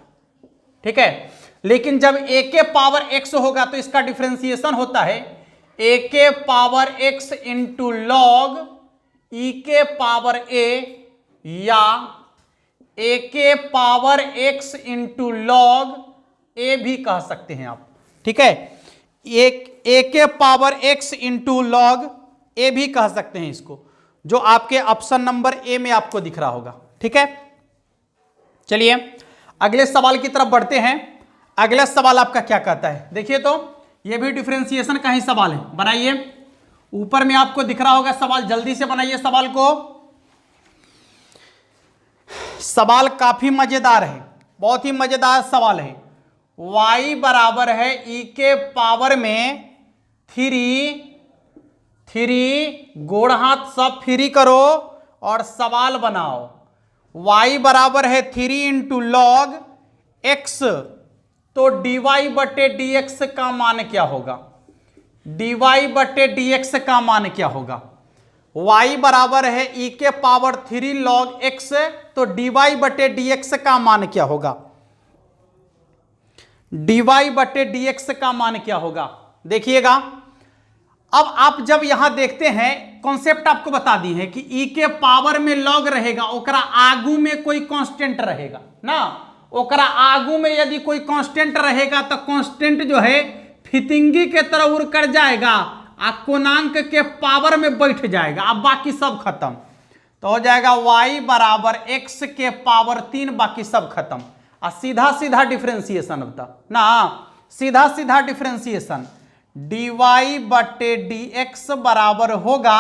ठीक है, लेकिन जब ए के पावर एक्स होगा तो इसका डिफरेंशिएशन होता है ए के पावर एक्स इंटू लॉग ई के पावर ए, या ए के पावर एक्स इंटू लॉग ए भी कह सकते हैं आप। ठीक है, ए के पावर एक्स इंटू लॉग ए भी कह सकते हैं इसको, जो आपके ऑप्शन नंबर ए में आपको दिख रहा होगा। ठीक है, चलिए अगले सवाल की तरफ बढ़ते हैं। अगला सवाल आपका क्या कहता है, देखिए तो ये भी डिफरेंशिएशन का ही सवाल है, बनाइए। ऊपर में आपको दिख रहा होगा सवाल, जल्दी से बनाइए सवाल को। सवाल काफी मजेदार है, बहुत ही मजेदार सवाल है। y बराबर है e के पावर में 3 गोड़ हाथ सब फ्री करो और सवाल बनाओ। y बराबर है 3 इंटू लॉग x, तो dy बटे dx का मान क्या होगा? dy बटे dx का मान क्या होगा? y बराबर है e के पावर 3 लॉग x, तो dy बटे dx का मान क्या होगा? dy बटे dx का मान क्या होगा? देखिएगा, अब आप जब यहां देखते हैं, कॉन्सेप्ट आपको बता दी है कि e के पावर में लॉग रहेगा, ओकरा आगू में कोई कांस्टेंट रहेगा ना, ओकरा आगू में यदि कोई कांस्टेंट रहेगा तो कांस्टेंट जो है फितिंगी के तरह उड़ कर जाएगा आ कोणांक के पावर में बैठ जाएगा, अब बाकी सब खत्म। तो हो जाएगा y बराबर x के पावर 3, बाकी सब खत्म। आ सीधा सीधा डिफरेंशिएशन होता ना, सीधा सीधा डिफरेंशिएशन dy बटे dx बराबर होगा,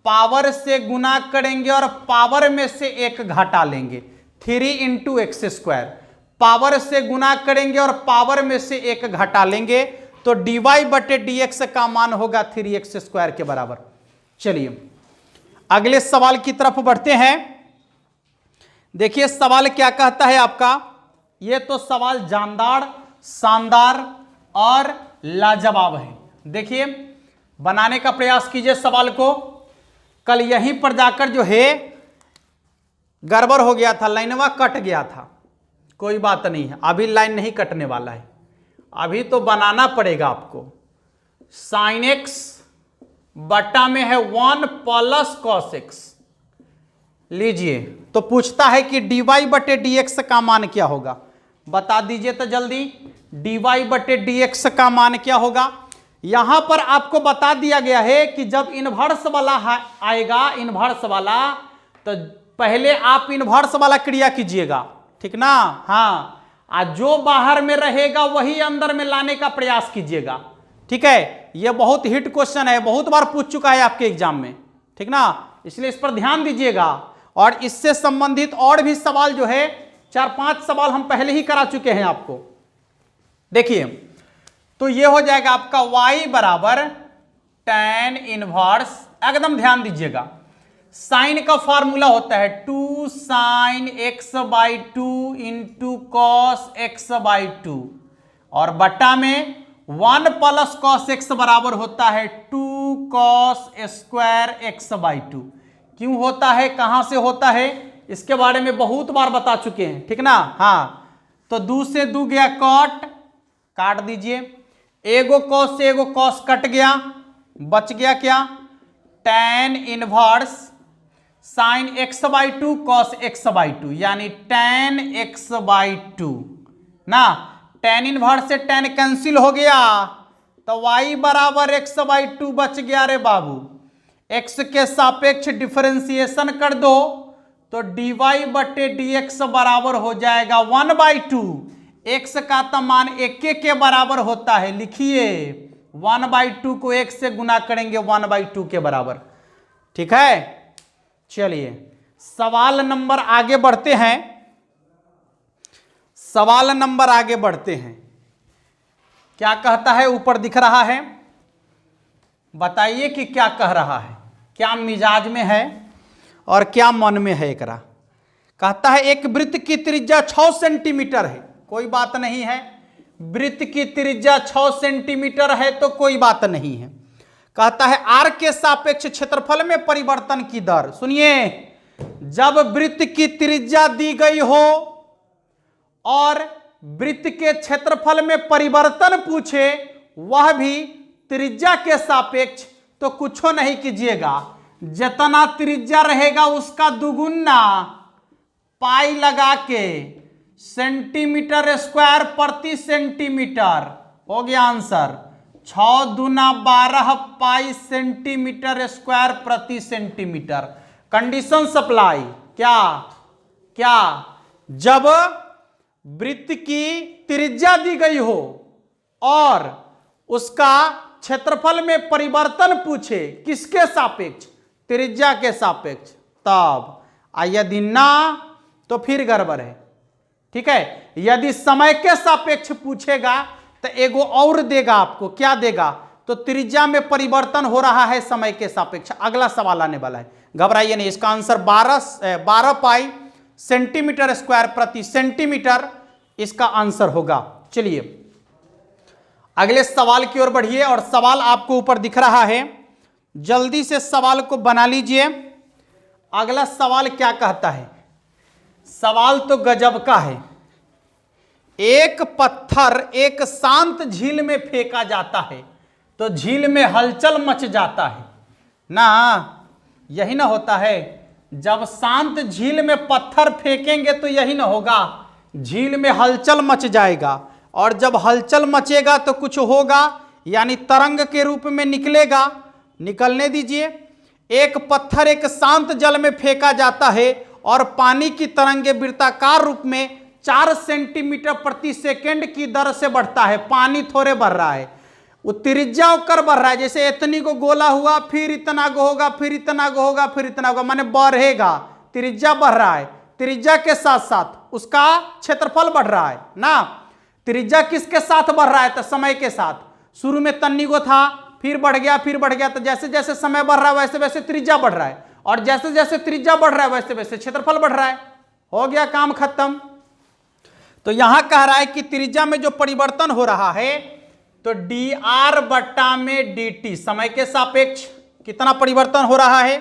पावर से गुना करेंगे और पावर में से एक घटा लेंगे, 3 इंटू एक्स स्क्वायर, पावर से गुना करेंगे और पावर में से एक घटा लेंगे, तो dy बटे dx का मान होगा 3x स्क्वायर के बराबर। चलिए अगले सवाल की तरफ बढ़ते हैं। देखिए सवाल क्या कहता है आपका, ये तो सवाल जानदार, शानदार और लाजवाब है। देखिए बनाने का प्रयास कीजिए सवाल को। कल यहीं पर जाकर जो है गड़बड़ हो गया था, लाइनवा कट गया था, कोई बात नहीं है, अभी लाइन नहीं कटने वाला है, अभी तो बनाना पड़ेगा आपको। साइन एक्स बटा में है 1 प्लस कॉस एक्स, लीजिए तो पूछता है कि dy बटे dx का मान क्या होगा, बता दीजिए तो जल्दी। dy बटे dx का मान क्या होगा? यहां पर आपको बता दिया गया है कि जब इनवर्स वाला आएगा, इनवर्स वाला, तो पहले आप इनवर्स वाला क्रिया कीजिएगा, ठीक ना। हाँ, आज जो बाहर में रहेगा वही अंदर में लाने का प्रयास कीजिएगा, ठीक है। यह बहुत हिट क्वेश्चन है, बहुत बार पूछ चुका है आपके एग्जाम में, ठीक ना, इसलिए इस पर ध्यान दीजिएगा। और इससे संबंधित और भी सवाल जो है 4-5 सवाल हम पहले ही करा चुके हैं आपको। देखिए तो ये हो जाएगा आपका y बराबर tan इनवर्स, एकदम ध्यान दीजिएगा, साइन का फॉर्मूला होता है 2 sin x by 2 into cos x by 2, और बट्टा में 1 प्लस कॉस एक्स बराबर होता है 2 कॉस स्क्वायर एक्स बाई 2। क्यों होता है, कहां से होता है, इसके बारे में बहुत बार बता चुके हैं, ठीक ना। हाँ, तो 2 से 2 गया कॉट, काट दीजिए, एगो कॉस से एगो कॉस कट गया, बच गया क्या, tan inverse sine x by 2 cos x by 2, यानी tan x बाई 2 ना। tan इनवर्स से tan कैंसिल हो गया, तो y बराबर x बाई 2 बच गया। रे बाबू, x के सापेक्ष डिफरेंशिएशन कर दो तो dy बटे dx बराबर हो जाएगा 1/2। x का तो मान 1 के बराबर होता है, लिखिए 1/2 को 1 से गुना करेंगे 1/2 के बराबर, ठीक है। चलिए सवाल नंबर आगे बढ़ते हैं, सवाल नंबर आगे बढ़ते हैं। क्या कहता है, ऊपर दिख रहा है, बताइए कि क्या कह रहा है, क्या मिजाज में है और क्या मन में है एकरा। कहता है एक वृत्त की त्रिज्या 6 सेंटीमीटर है, कोई बात नहीं है, वृत्त की त्रिज्या 6 सेंटीमीटर है तो कोई बात नहीं है। कहता है आर के सापेक्ष क्षेत्रफल में परिवर्तन की दर। सुनिए, जब वृत्त की त्रिज्या दी गई हो और वृत्त के क्षेत्रफल में परिवर्तन पूछे, वह भी त्रिज्या के सापेक्ष, तो कुछ नहीं कीजिएगा, जितना त्रिज्या रहेगा उसका दुगुना पाई लगा के सेंटीमीटर स्क्वायर प्रति सेंटीमीटर, हो गया आंसर 6 दूना 12 पाई सेंटीमीटर स्क्वायर प्रति सेंटीमीटर। कंडीशन सप्लाई, क्या क्या, जब वृत्त की त्रिज्या दी गई हो और उसका क्षेत्रफल में परिवर्तन पूछे, किसके सापेक्ष, त्रिज्या के सापेक्ष, तब यदि ना तो फिर गड़बड़ है। ठीक है, यदि समय के सापेक्ष पूछेगा तो एगो और देगा आपको, क्या देगा, तो त्रिज्या में परिवर्तन हो रहा है समय के सापेक्ष। अगला सवाल आने वाला है, घबराइए नहीं। इसका आंसर 12 पाई सेंटीमीटर स्क्वायर प्रति सेंटीमीटर इसका आंसर होगा। चलिए अगले सवाल की ओर बढ़िए, और सवाल आपको ऊपर दिख रहा है, जल्दी से सवाल को बना लीजिए। अगला सवाल क्या कहता है, सवाल तो गजब का है। एक पत्थर एक शांत झील में फेंका जाता है तो झील में हलचल मच जाता है ना, यही ना होता है। जब शांत झील में पत्थर फेंकेंगे तो यही ना होगा, झील में हलचल मच जाएगा, और जब हलचल मचेगा तो कुछ होगा, यानी तरंग के रूप में निकलेगा। निकलने दीजिए। एक पत्थर एक शांत जल में फेंका जाता है और पानी की तरंगे वृत्ताकार रूप में 4 सेंटीमीटर प्रति सेकंड की दर से बढ़ता है। पानी थोड़े बढ़ रहा है, वो त्रिज्या कर बढ़ रहा है, जैसे इतनी को गोला हुआ, फिर इतना को होगा, फिर इतना को होगा, फिर इतना होगा, माने बढ़ेगा, त्रिज्या बढ़ रहा है। त्रिज्या के साथ साथ उसका क्षेत्रफल बढ़ रहा है ना। त्रिज्या किसके साथ बढ़ रहा है, तो समय के साथ। शुरू में तन्नी को था, फिर बढ़ गया, फिर बढ़ गया, तो जैसे जैसे समय बढ़ रहा है वैसे वैसे त्रिज्या बढ़ रहा है, और जैसे जैसे त्रिज्या बढ़ रहा है वैसे वैसे क्षेत्रफल बढ़ रहा है। हो गया काम खत्म। तो यहां कह रहा है कि त्रिज्या में जो परिवर्तन हो रहा है तो dr बट्टा में dt, समय के सापेक्ष कितना परिवर्तन हो रहा है,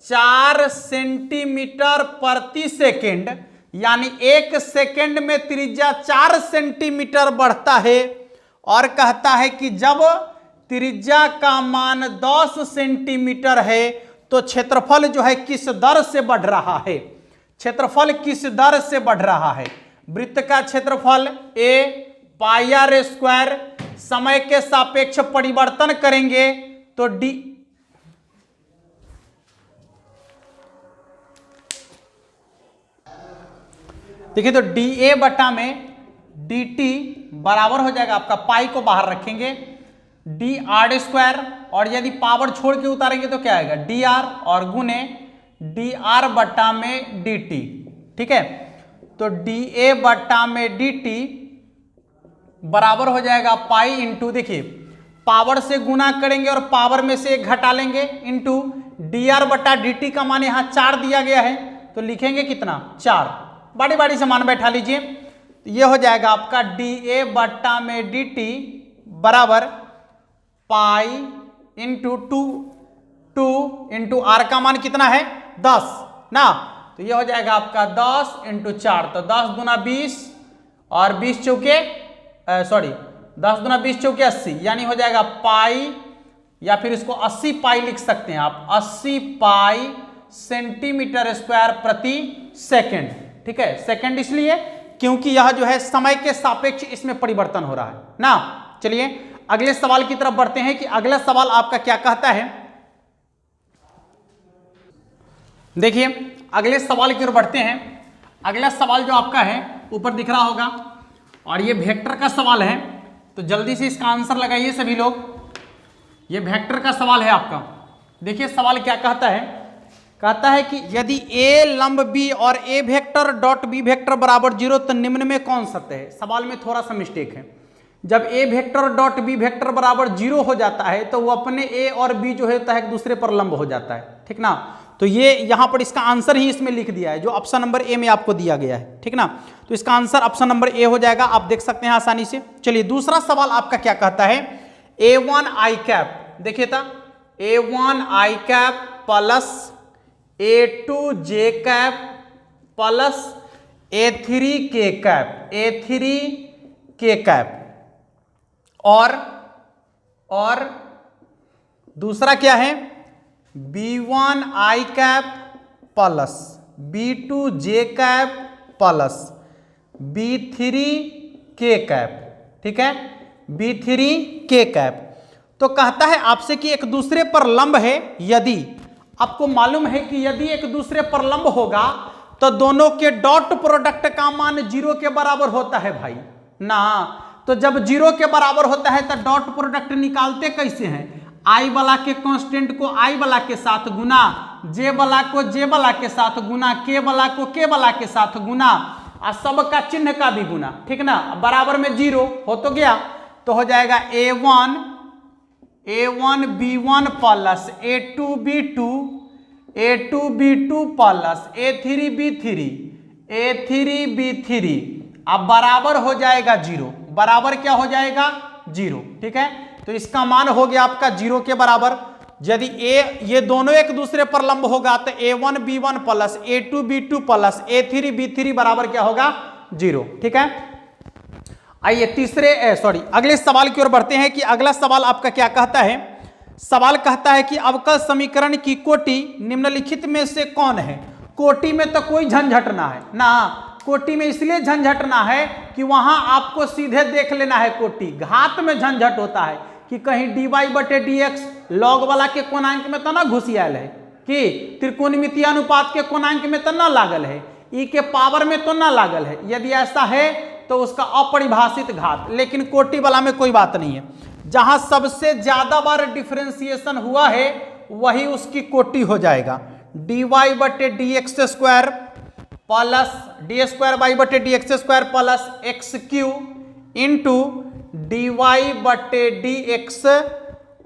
4 सेंटीमीटर प्रति सेकंड, यानी 1 सेकंड में त्रिज्या 4 सेंटीमीटर बढ़ता है। और कहता है कि जब त्रिज्या का मान 10 सेंटीमीटर है तो क्षेत्रफल जो है किस दर से बढ़ रहा है, क्षेत्रफल किस दर से बढ़ रहा है। वृत्त का क्षेत्रफल a पाई r स्क्वायर, समय के सापेक्ष परिवर्तन करेंगे तो d, देखिए तो dA बटा में dt बराबर हो जाएगा आपका, पाई को बाहर रखेंगे, dr स्क्वायर, और यदि पावर छोड़ के उतारेंगे तो क्या आएगा, dr, और गुने dr बटा में dt। ठीक है, तो dA बटा में dt बराबर हो जाएगा पाई इंटू, देखिए पावर से गुना करेंगे और पावर में से 1 घटा लेंगे, इंटू dr बटा dt का मान यहाँ 4 दिया गया है तो लिखेंगे कितना, 4। बारी बारी से मान बैठा लीजिए। तो ये हो जाएगा आपका dA बट्टा में dt बराबर पाई इंटू 2 इंटू r का मान कितना है, 10 ना। तो ये हो जाएगा आपका 10 इंटू 4, तो 10 दूना 20 और 20 चौके 10 दूना 20 चौके 80, यानी हो जाएगा पाई, या फिर इसको 80 पाई लिख सकते हैं आप, 80 पाई सेंटीमीटर स्क्वायर प्रति सेकंड। ठीक है, सेकंड इसलिए क्योंकि यह जो है समय के सापेक्ष इसमें परिवर्तन हो रहा है ना। चलिए अगले सवाल की तरफ बढ़ते हैं कि अगला सवाल आपका क्या कहता है। देखिए अगले सवाल की ओर बढ़ते हैं। अगला सवाल जो आपका है ऊपर दिख रहा होगा, और ये वेक्टर का सवाल है, तो जल्दी से इसका आंसर लगाइए सभी लोग। ये वेक्टर का सवाल है आपका। देखिए सवाल क्या कहता है, कहता है कि यदि a लंब b और a vector dot b vector बराबर 0 तो निम्न में कौन सत्य है। सवाल में थोड़ा सा मिस्टेक है, जब a vector dot b vector बराबर 0 हो जाता है तो वो अपने a और b जो होता है एक दूसरे पर लंब हो जाता है। ठीक ना, तो ये यहाँ पर इसका आंसर ही इसमें लिख दिया है जो ऑप्शन नंबर ए में आपको दिया गया है। ठीक ना, तो इसका आंसर ऑप्शन नंबर ए हो जाएगा, आप देख सकते हैं आसानी से। चलिए दूसरा सवाल आपका क्या कहता है, a1 i कैप, देखिए था a1 i cap plus a2 j cap plus a3 k cap, a3 k cap, और दूसरा क्या है b1 i cap plus b2 j cap plus b3 k cap. ठीक है, b3 k कैप। तो कहता है आपसे कि एक दूसरे पर लंब है, यदि आपको मालूम है कि यदि एक दूसरे पर लंब होगा तो दोनों के डॉट प्रोडक्ट का मान 0 के बराबर होता है भाई ना। तो जब 0 के बराबर होता है तो डॉट प्रोडक्ट निकालते कैसे हैं, आई वाला के कांस्टेंट को आई वाला के साथ गुना, जे वाला को जे वाला के साथ गुना, के वाला को के वाला के साथ गुना और सबका चिन्ह का भी गुना, ठीक ना, बराबर में 0 हो तो गया। तो हो जाएगा a1 b1 plus a2 b2 plus a3 b3 अब बराबर हो जाएगा 0, बराबर क्या हो जाएगा 0, ठीक है। तो इसका मान हो गया आपका 0 के बराबर। यदि ये दोनों एक दूसरे पर लंब होगा तो a1 b1 plus a2 b2 plus a3 b3 बराबर क्या होगा 0, ठीक है। आइए अगले सवाल की ओर बढ़ते हैं कि अगला सवाल आपका क्या कहता है। सवाल कहता है कि अवकल समीकरण की कोटि निम्नलिखित में से कौन है। कोटि में तो कोई झंझट ना है ना, कोटि में इसलिए झंझट ना है कि वहां आपको सीधे देख लेना है कोटि। घात में झंझट होता है कि कहीं dy/dx लॉग वाला के कोणांक में तो ना घुसियाल है, कि त्रिकोणमितीय अनुपात के कोणांक में तो ना लागल है, ई के पावर में तो ना लागल है। यदि ऐसा है तो उसका अपरिभाषित घात, लेकिन कोटि वाला में कोई बात नहीं है। जहां सबसे ज्यादा बार डिफरेंशिएशन हुआ है वही उसकी कोटि हो जाएगा। dy/dx² plus d²y/dx² plus x³ into dy/dx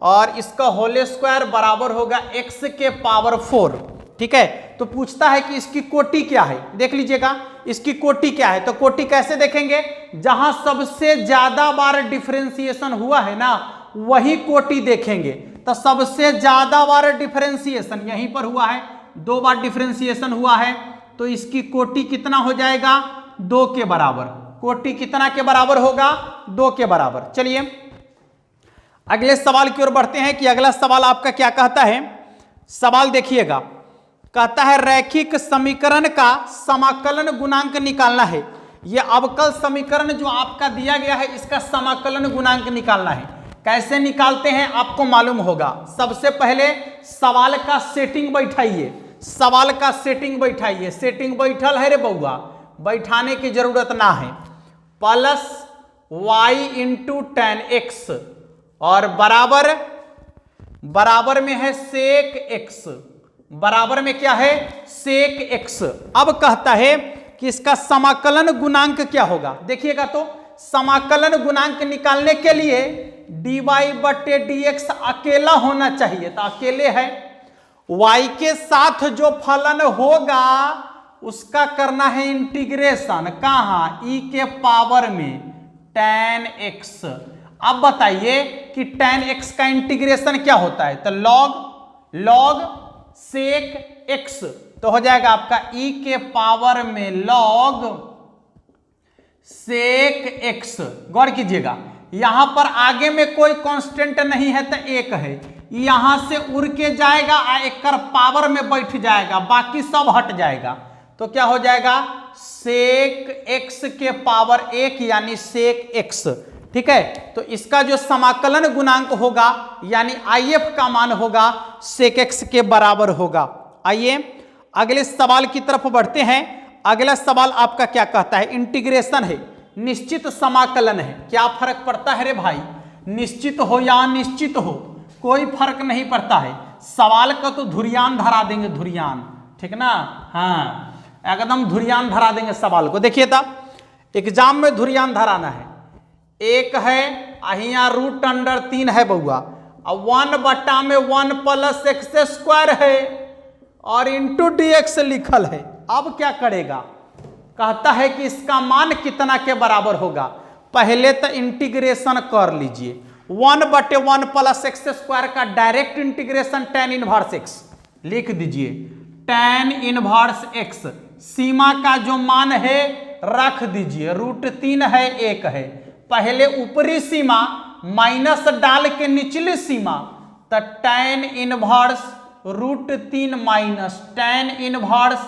और इसका होल स्क्वायर बराबर होगा x के पावर 4, ठीक है। तो पूछता है कि इसकी कोटि क्या है, देख लीजिएगा इसकी कोटि क्या है। तो कोटि कैसे देखेंगे, जहां सबसे ज्यादा बार डिफरेंशिएशन हुआ है ना वही कोटि देखेंगे। तो सबसे ज्यादा बार डिफरेंशिएशन यहीं पर हुआ है, 2 बार डिफरेंशिएशन हुआ है, तो इसकी कोटि कितना हो जाएगा 2 के बराबर। कोटि कितना के बराबर होगा 2 के बराबर। चलिए अगले सवाल की ओर बढ़ते हैं कि अगला सवाल आपका क्या कहता है। सवाल देखिएगा, कहता है रैखिक समीकरण का समाकलन गुणांक निकालना है। यह अवकल समीकरण जो आपका दिया गया है इसका समाकलन गुणांक निकालना है। कैसे निकालते हैं आपको मालूम होगा। सबसे पहले सवाल का सेटिंग बैठाइए, सवाल का सेटिंग बैठाइए। सेटिंग बैठल है रे बउआ, बैठाने की जरूरत ना है। Plus y into tan x और बराबर में है सेक x, बराबर में क्या है सेक x। अब कहता है कि इसका समाकलन गुणांक क्या होगा। देखिएगा तो समाकलन गुणांक निकालने के लिए dy/dx अकेला होना चाहिए, तो अकेले है। y के साथ जो फलन होगा उसका करना है इंटीग्रेशन, कहाँ e के पावर में tan x। अब बताइए कि tan x का इंटीग्रेशन क्या होता है, तो log सेक x, तो हो जाएगा आपका e के पावर में log सेक x। गौर कीजिएगा यहां पर आगे में कोई कांस्टेंट नहीं है तो 1 है, यहां से उड़ के जाएगा एक पावर में बैठ जाएगा, बाकी सब हट जाएगा। तो क्या हो जाएगा सेक x के पावर 1 यानी सेक x, ठीक है। तो इसका जो समाकलन गुणांक होगा यानी IF का मान होगा सेक x के बराबर होगा। आइए अगले सवाल की तरफ बढ़ते हैं। अगला सवाल आपका क्या कहता है, इंटीग्रेशन है, निश्चित समाकलन है। क्या फर्क पड़ता है रे भाई, निश्चित हो या अनिश्चित हो कोई फर्क नहीं पड़ता है। सवाल का तो धुरियान धरा देंगे, धुरियान, ठीक ना, हाँ एकदम धुरियान धरा देंगे सवाल को। देखिए था एग्जाम में धुरियान धराना है। एक है अहिया √3 है बउआ, अब 1/1 प्लस x² है और इंटू dx लिखल है। अब क्या करेगा, कहता है कि इसका मान कितना के बराबर होगा। पहले तो इंटीग्रेशन कर लीजिए, 1/1 प्लस x² का direct integration tan inverse x लिख दीजिए, tan इनवर्स x। सीमा का जो मान है रख दीजिए, √3 है 1 है। पहले ऊपरी सीमा माइनस डाल के निचली सीमा, तो tan inverse √3 minus tan inverse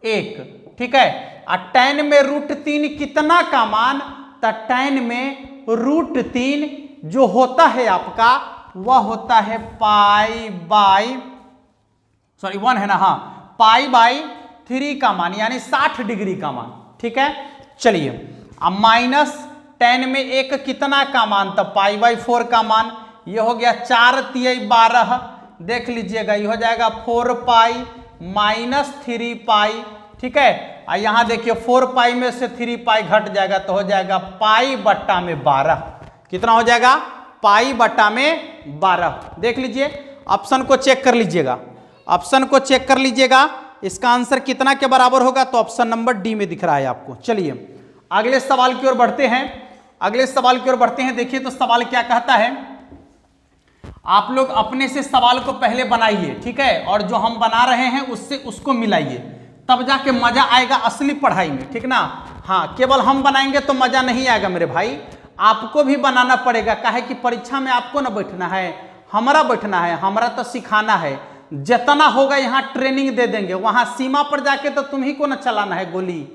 1, ठीक है। और tan में √3 कितना का मान, तो tan में √3 जो होता है आपका वह होता है �1 है ना, हाँ π/3 का मान यानी 60 डिग्री का मान, ठीक है। चलिए अब माइनस tan में 1 कितना का मान, तो π/4 का मान ये हो गया 4 तिहाई 12, देख लीजिएगा ये हो जाएगा 4 पाई माइनस 3 पाई, ठीक है। और यहाँ देखिए 4 पाई में से 3 पाई घट जाएगा तो हो जाएगा पाई बट्टा में 12। कितना हो जाएगा? पाई बट्टा में 12। देख लीजिए, ऑप्शन को चेक कर लीजिएगा, ऑप्शन को चेक कर लीजिएगा, इसका आंसर कितना के बराबर होगा? तो ऑप्शन नंबर डी में दिख रहा है आपको। चलिए अगले सवाल की ओर बढ़ते हैं, अगले सवाल की ओर बढ़ते हैं। देखिए तो सवाल क्या कहता है, आप लोग अपने से सवाल को पहले बनाइए, ठीक है, और जो हम बना रहे हैं उससे उसको मिलाइए, तब जाके मजा आएगा असली पढ़ाई में, ठीक ना। हाँ, केवल हम बनाएंगे तो मजा नहीं आएगा मेरे भाई, आपको भी बनाना पड़ेगा। काहे कि परीक्षा में आपको ना बैठना है, हमारा बैठना है, हमारा तो सिखाना है। जितना होगा यहाँ ट्रेनिंग दे देंगे, वहां सीमा पर जाके तो तुम ही को ना चलाना है गोली।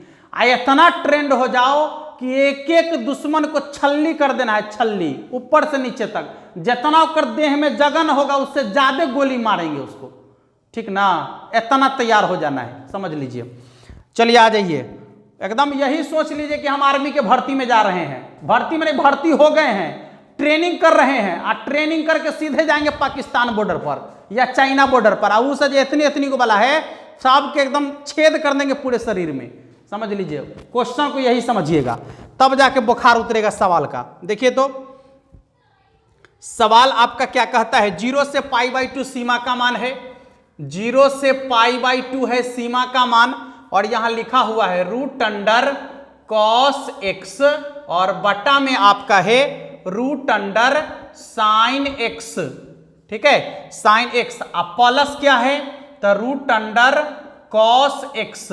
इतना ट्रेंड हो जाओ कि एक एक दुश्मन को छल्ली कर देना है, छल्ली ऊपर से नीचे तक। जितना कर देह में जगन होगा उससे ज्यादा गोली मारेंगे उसको, ठीक ना। इतना तैयार हो जाना है, समझ लीजिए। चलिए आ जाइए, एकदम यही सोच लीजिए कि हम आर्मी के भर्ती में जा रहे हैं, भर्ती में भर्ती हो गए हैं, ट्रेनिंग कर रहे हैं, और ट्रेनिंग करके सीधे जाएंगे पाकिस्तान बॉर्डर पर या चाइना बॉर्डर पर। और उस इतनी इतनी को वाला है, सब के एकदम छेद कर देंगे पूरे शरीर में, समझ लीजिए। क्वेश्चन को यही समझिएगा, तब जाके बुखार उतरेगा सवाल का। देखिए तो सवाल आपका क्या कहता है, 0 से π/2 सीमा का मान है, 0 से π/2 है सीमा का मान, और यहां लिखा हुआ है √cos x, और बटा में आपका है √sin x, ठीक है, sin x। अब प्लस क्या है तो √cos x,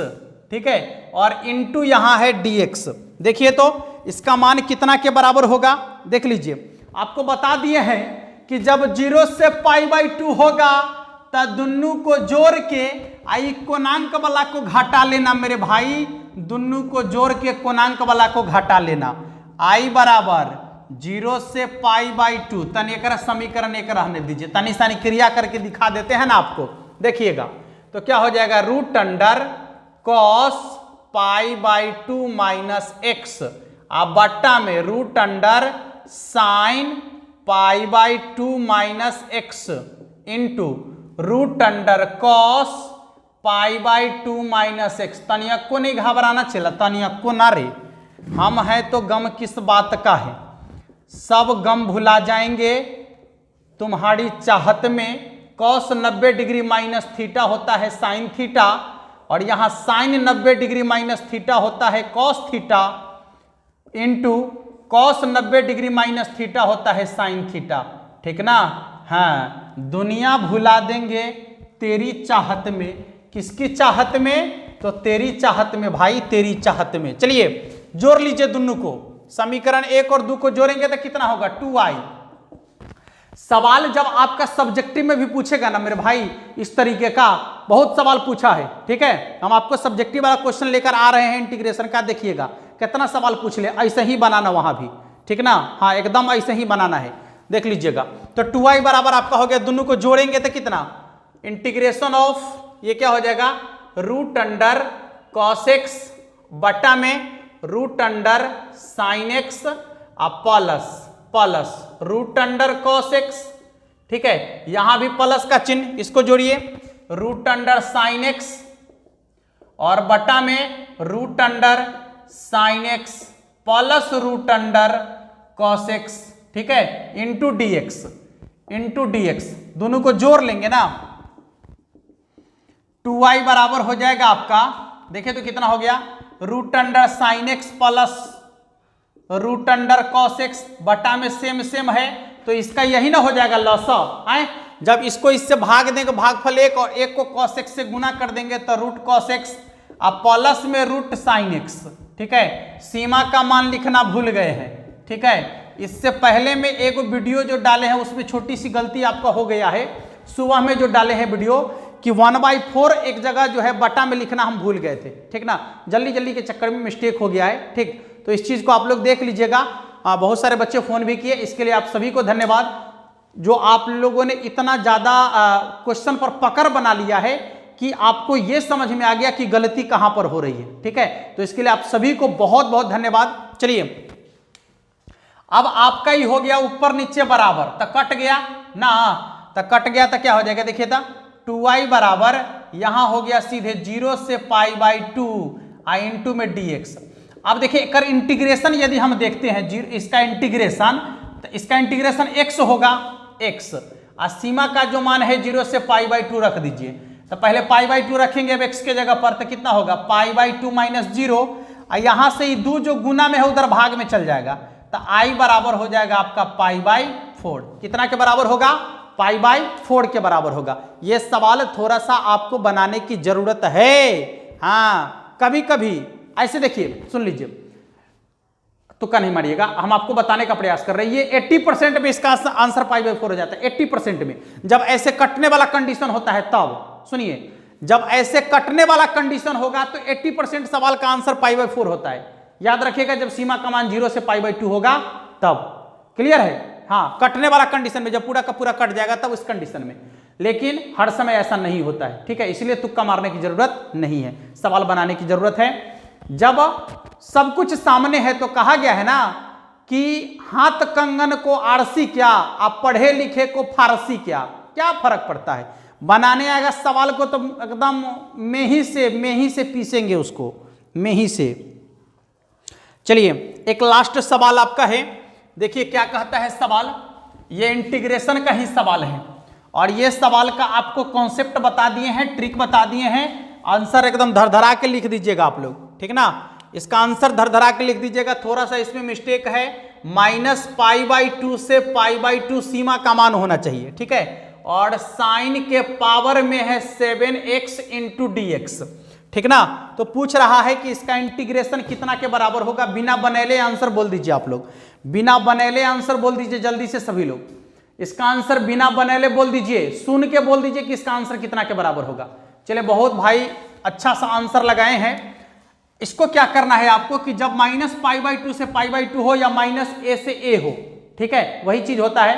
ठीक है, और इंटू यहां है dx। देखिए तो इसका मान कितना के बराबर होगा, देख लीजिए। आपको बता दिए हैं कि जब 0 से π/2 होगा तो दुन्नू को जोड़ के आई कोणांक वाला को घटा लेना मेरे भाई, दुन्नू को जोड़ के कोणांक वाला को घटा लेना। आई बराबर 0 से π/2, तन एक समीकरण एक रहने दीजिए, तनी सानी क्रिया करके दिखा देते हैं ना आपको, देखिएगा तो क्या हो जाएगा, √cos π/2 माइनस x, अब बट्टा में √sin π/2 minus x into √cos π/2 minus x। तनियक को नहीं घबराना चला, तनियक को ना रे, हम हैं तो गम किस बात का है, सब गम भुला जाएंगे तुम्हारी चाहत में। cos 90 डिग्री माइनस थीटा होता है साइन थीटा, और यहाँ साइन 90 डिग्री माइनस थीटा होता है cos theta, into cos 90 degree minus theta होता है साइन थीटा, ठीक ना। हाँ, दुनिया भुला देंगे तेरी चाहत में। किसकी चाहत में? तो तेरी चाहत में भाई, तेरी चाहत में। चलिए जोड़ लीजिए दोनों को, समीकरण 1 और 2 को जोड़ेंगे तो कितना होगा, 2i। सवाल जब आपका सब्जेक्टिव में भी पूछेगा ना मेरे भाई, इस तरीके का बहुत सवाल पूछा है, ठीक है। हम आपको सब्जेक्टिव वाला क्वेश्चन लेकर आ रहे हैं इंटीग्रेशन का, देखिएगा कितना सवाल पूछ ले, ऐसे ही बनाना वहां भी, ठीक ना। हाँ, एकदम ऐसे ही बनाना है, देख लीजिएगा। तो 2i बराबर आपका हो गया, दोनों को जोड़ेंगे तो कितना, इंटीग्रेशन ऑफ ये क्या हो जाएगा, √cos x बटा में √sin x plus √cos x, ठीक है। यहां भी प्लस का चिन्ह, इसको जोड़िए, √sin x और बटा में √sin x plus √cos x, ठीक है, इंटू dx, दोनों को जोड़ लेंगे ना। 2i बराबर हो जाएगा आपका, देखिए तो कितना हो गया, √sin x plus √cos x बटा में सेम है, तो इसका यही ना हो जाएगा लसा है। जब इसको इससे भाग देंगे भागफल 1 और 1 को cos x से गुना कर देंगे तो √cos x अब प्लस में √sin x, ठीक है। सीमा का मान लिखना भूल गए हैं, ठीक है। इससे पहले में एक वीडियो जो डाले हैं उसमें छोटी सी गलती आपका हो गया है, सुबह में जो डाले हैं वीडियो कि 1/4 एक जगह जो है बटा में लिखना हम भूल गए थे, ठीक ना, जल्दी के चक्कर में मिस्टेक हो गया है, ठीक। तो इस चीज को आप लोग देख लीजिएगा। बहुत सारे बच्चे फोन भी किए, इसके लिए आप सभी को धन्यवाद, जो आप लोगों ने इतना ज्यादा क्वेश्चन पर पकड़ बना लिया है कि आपको ये समझ में आ गया कि गलती कहां पर हो रही है, ठीक है। तो इसके लिए आप सभी को बहुत बहुत धन्यवाद। चलिए अब आपका ही हो गया ऊपर नीचे बराबर, तो कट गया ना, तो कट गया तो क्या हो जाएगा देखिए था 2y बराबर यहां हो गया सीधे 0 से π/2 इंटू में dx। अब देखिए एक इंटीग्रेशन यदि हम देखते हैं इसका इंटीग्रेशन, तो इसका इंटीग्रेशन x होगा x, और सीमा का जो मान है 0 से π/2 रख दीजिए। तो पहले π/2 रखेंगे अब x के जगह पर, तो कितना होगा π/2 माइनस 0, और यहां से ही 2 जो गुना में है उधर भाग में चल जाएगा, तो i बराबर हो जाएगा आपका π/4। कितना के बराबर होगा π/4 के बराबर होगा। यह सवाल थोड़ा सा आपको बनाने की जरूरत है। हाँ कभी कभी ऐसे देखिए, सुन लीजिए, तुक्का नहीं मारिएगा, हम आपको बताने का प्रयास कर रहे हैं। ये 80% में इसका आंसर π/4 हो जाता है, 80% में। जब ऐसे कटने वाला कंडीशन होता है तब सुनिए, जब ऐसे कटने वाला कंडीशन होगा तो 80% सवाल का आंसर π/4 होता है। याद रखिएगा जब सीमा का मान 0 से π/2 होगा तब। क्लियर है? हाँ, कटने वाला कंडीशन में, जब पूरा का पूरा कट जाएगा तब उस कंडीशन में, लेकिन हर समय ऐसा नहीं होता है। ठीक है, इसलिए तुक्का मारने की जरूरत नहीं है, सवाल बनाने की जरूरत है। जब सब कुछ सामने है तो कहा गया है ना कि हाथ कंगन को आरसी क्या, आप पढ़े लिखे को फारसी क्या, क्या फर्क पड़ता है। बनाने आएगा सवाल को तो एकदम मेही से पीसेंगे उसको, मेही से। चलिए एक लास्ट सवाल आपका है, देखिए क्या कहता है सवाल। ये इंटीग्रेशन का ही सवाल है, और ये सवाल का आपको कॉन्सेप्ट बता दिए हैं, ट्रिक बता दिए हैं। आंसर एकदम धरधरा के लिख दीजिएगा आप लोग, ठीक ना। इसका आंसर धरधरा के लिख दीजिएगा। थोड़ा सा इसमें मिस्टेक है, -π/2 से π/2 सीमा का मान होना चाहिए, ठीक है। और साइन के पावर में है 7x इंटू dx, ठीक ना। तो पूछ रहा है कि इसका इंटीग्रेशन कितना के बराबर होगा। बिना बनेले आंसर बोल दीजिए आप लोग, बिना बनेले आंसर बोल दीजिए जल्दी से सभी लोग। इसका आंसर बिना बनेले बोल दीजिए, सुन के बोल दीजिए कि इसका आंसर कितना के बराबर होगा। चलिए बहुत भाई अच्छा सा आंसर लगाए हैं। इसको क्या करना है आपको कि जब -π/2 से π/2 हो या -a से a हो, ठीक है, वही चीज होता है।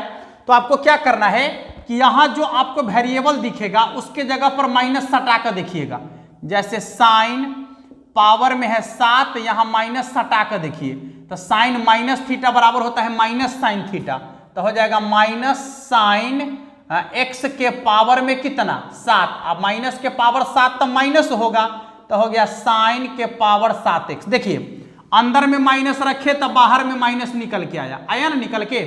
तो आपको क्या करना है कि यहां जो आपको वेरिएबल दिखेगा उसके जगह पर माइनस सटा कर देखिएगा। जैसे साइन पावर में है 7, यहां माइनस सटा कर देखिए, तो साइन माइनस थीटा बराबर होता है माइनस साइन थीटा, तो हो जाएगा माइनस साइन x के पावर में कितना 7। अब माइनस के पावर 7 तो माइनस होगा, तो हो गया साइन के पावर 7x। देखिए अंदर में माइनस रखे तो बाहर में माइनस निकल के आया, आया ना निकल के।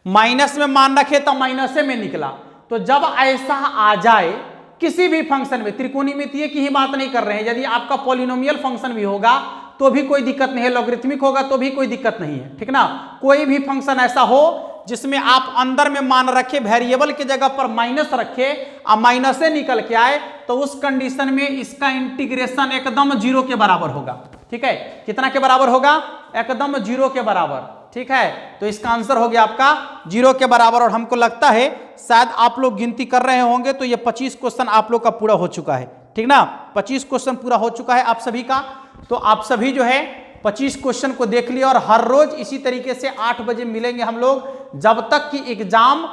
माइनस में मान रखे तो माइनस में निकला। तो जब ऐसा आ जाए किसी भी फंक्शन में, त्रिकोणमितीय की ही बात नहीं कर रहे हैं, यदि आपका पॉलिनोमियल फंक्शन भी होगा तो भी कोई दिक्कत नहीं है, लॉगरिथमिक होगा तो भी कोई दिक्कत नहीं है, ठीक ना। कोई भी फंक्शन ऐसा हो जिसमें आप अंदर में मान रखे, वेरिएबल की जगह पर माइनस रखे और माइनस से निकल के आए, तो उस कंडीशन में इसका इंटीग्रेशन एकदम 0 के बराबर होगा, ठीक है। कितना के बराबर होगा? एकदम 0 के बराबर, ठीक है। तो इसका आंसर हो गया आपका 0 के बराबर। और हमको लगता है शायद आप लोग गिनती कर रहे होंगे तो ये 25 क्वेश्चन आप लोग का पूरा हो चुका है, ठीक ना। 25 क्वेश्चन पूरा हो चुका है आप सभी का। तो आप सभी जो है 25 क्वेश्चन को देख लिया, और हर रोज इसी तरीके से 8 बजे मिलेंगे हम लोग, जब तक कि एग्जाम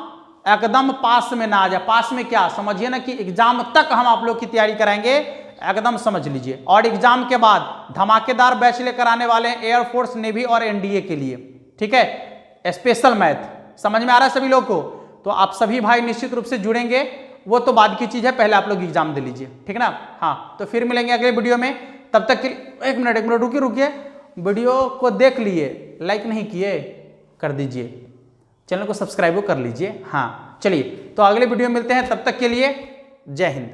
एकदम पास में ना आ जाए। पास में क्या समझिए ना कि एग्जाम तक हम आप लोग की तैयारी कराएंगे, एकदम समझ लीजिए। और एग्जाम के बाद धमाकेदार बैच लेकर आने वाले हैं एयरफोर्स, नेवी और एनडीए के लिए, ठीक है। स्पेशल मैथ समझ में आ रहा है सभी लोग को? तो आप सभी भाई निश्चित रूप से जुड़ेंगे, वो तो बाद की चीज है, पहले आप लोग एग्जाम दे लीजिए, ठीक ना। हाँ, तो फिर मिलेंगे अगले वीडियो में। तब तक के एक मिनट रुकिए, वीडियो को देख लिए, लाइक नहीं किए कर दीजिए, चैनल को सब्सक्राइब कर लीजिए। हाँ चलिए, तो अगले वीडियो में मिलते हैं, तब तक के लिए जय हिंद।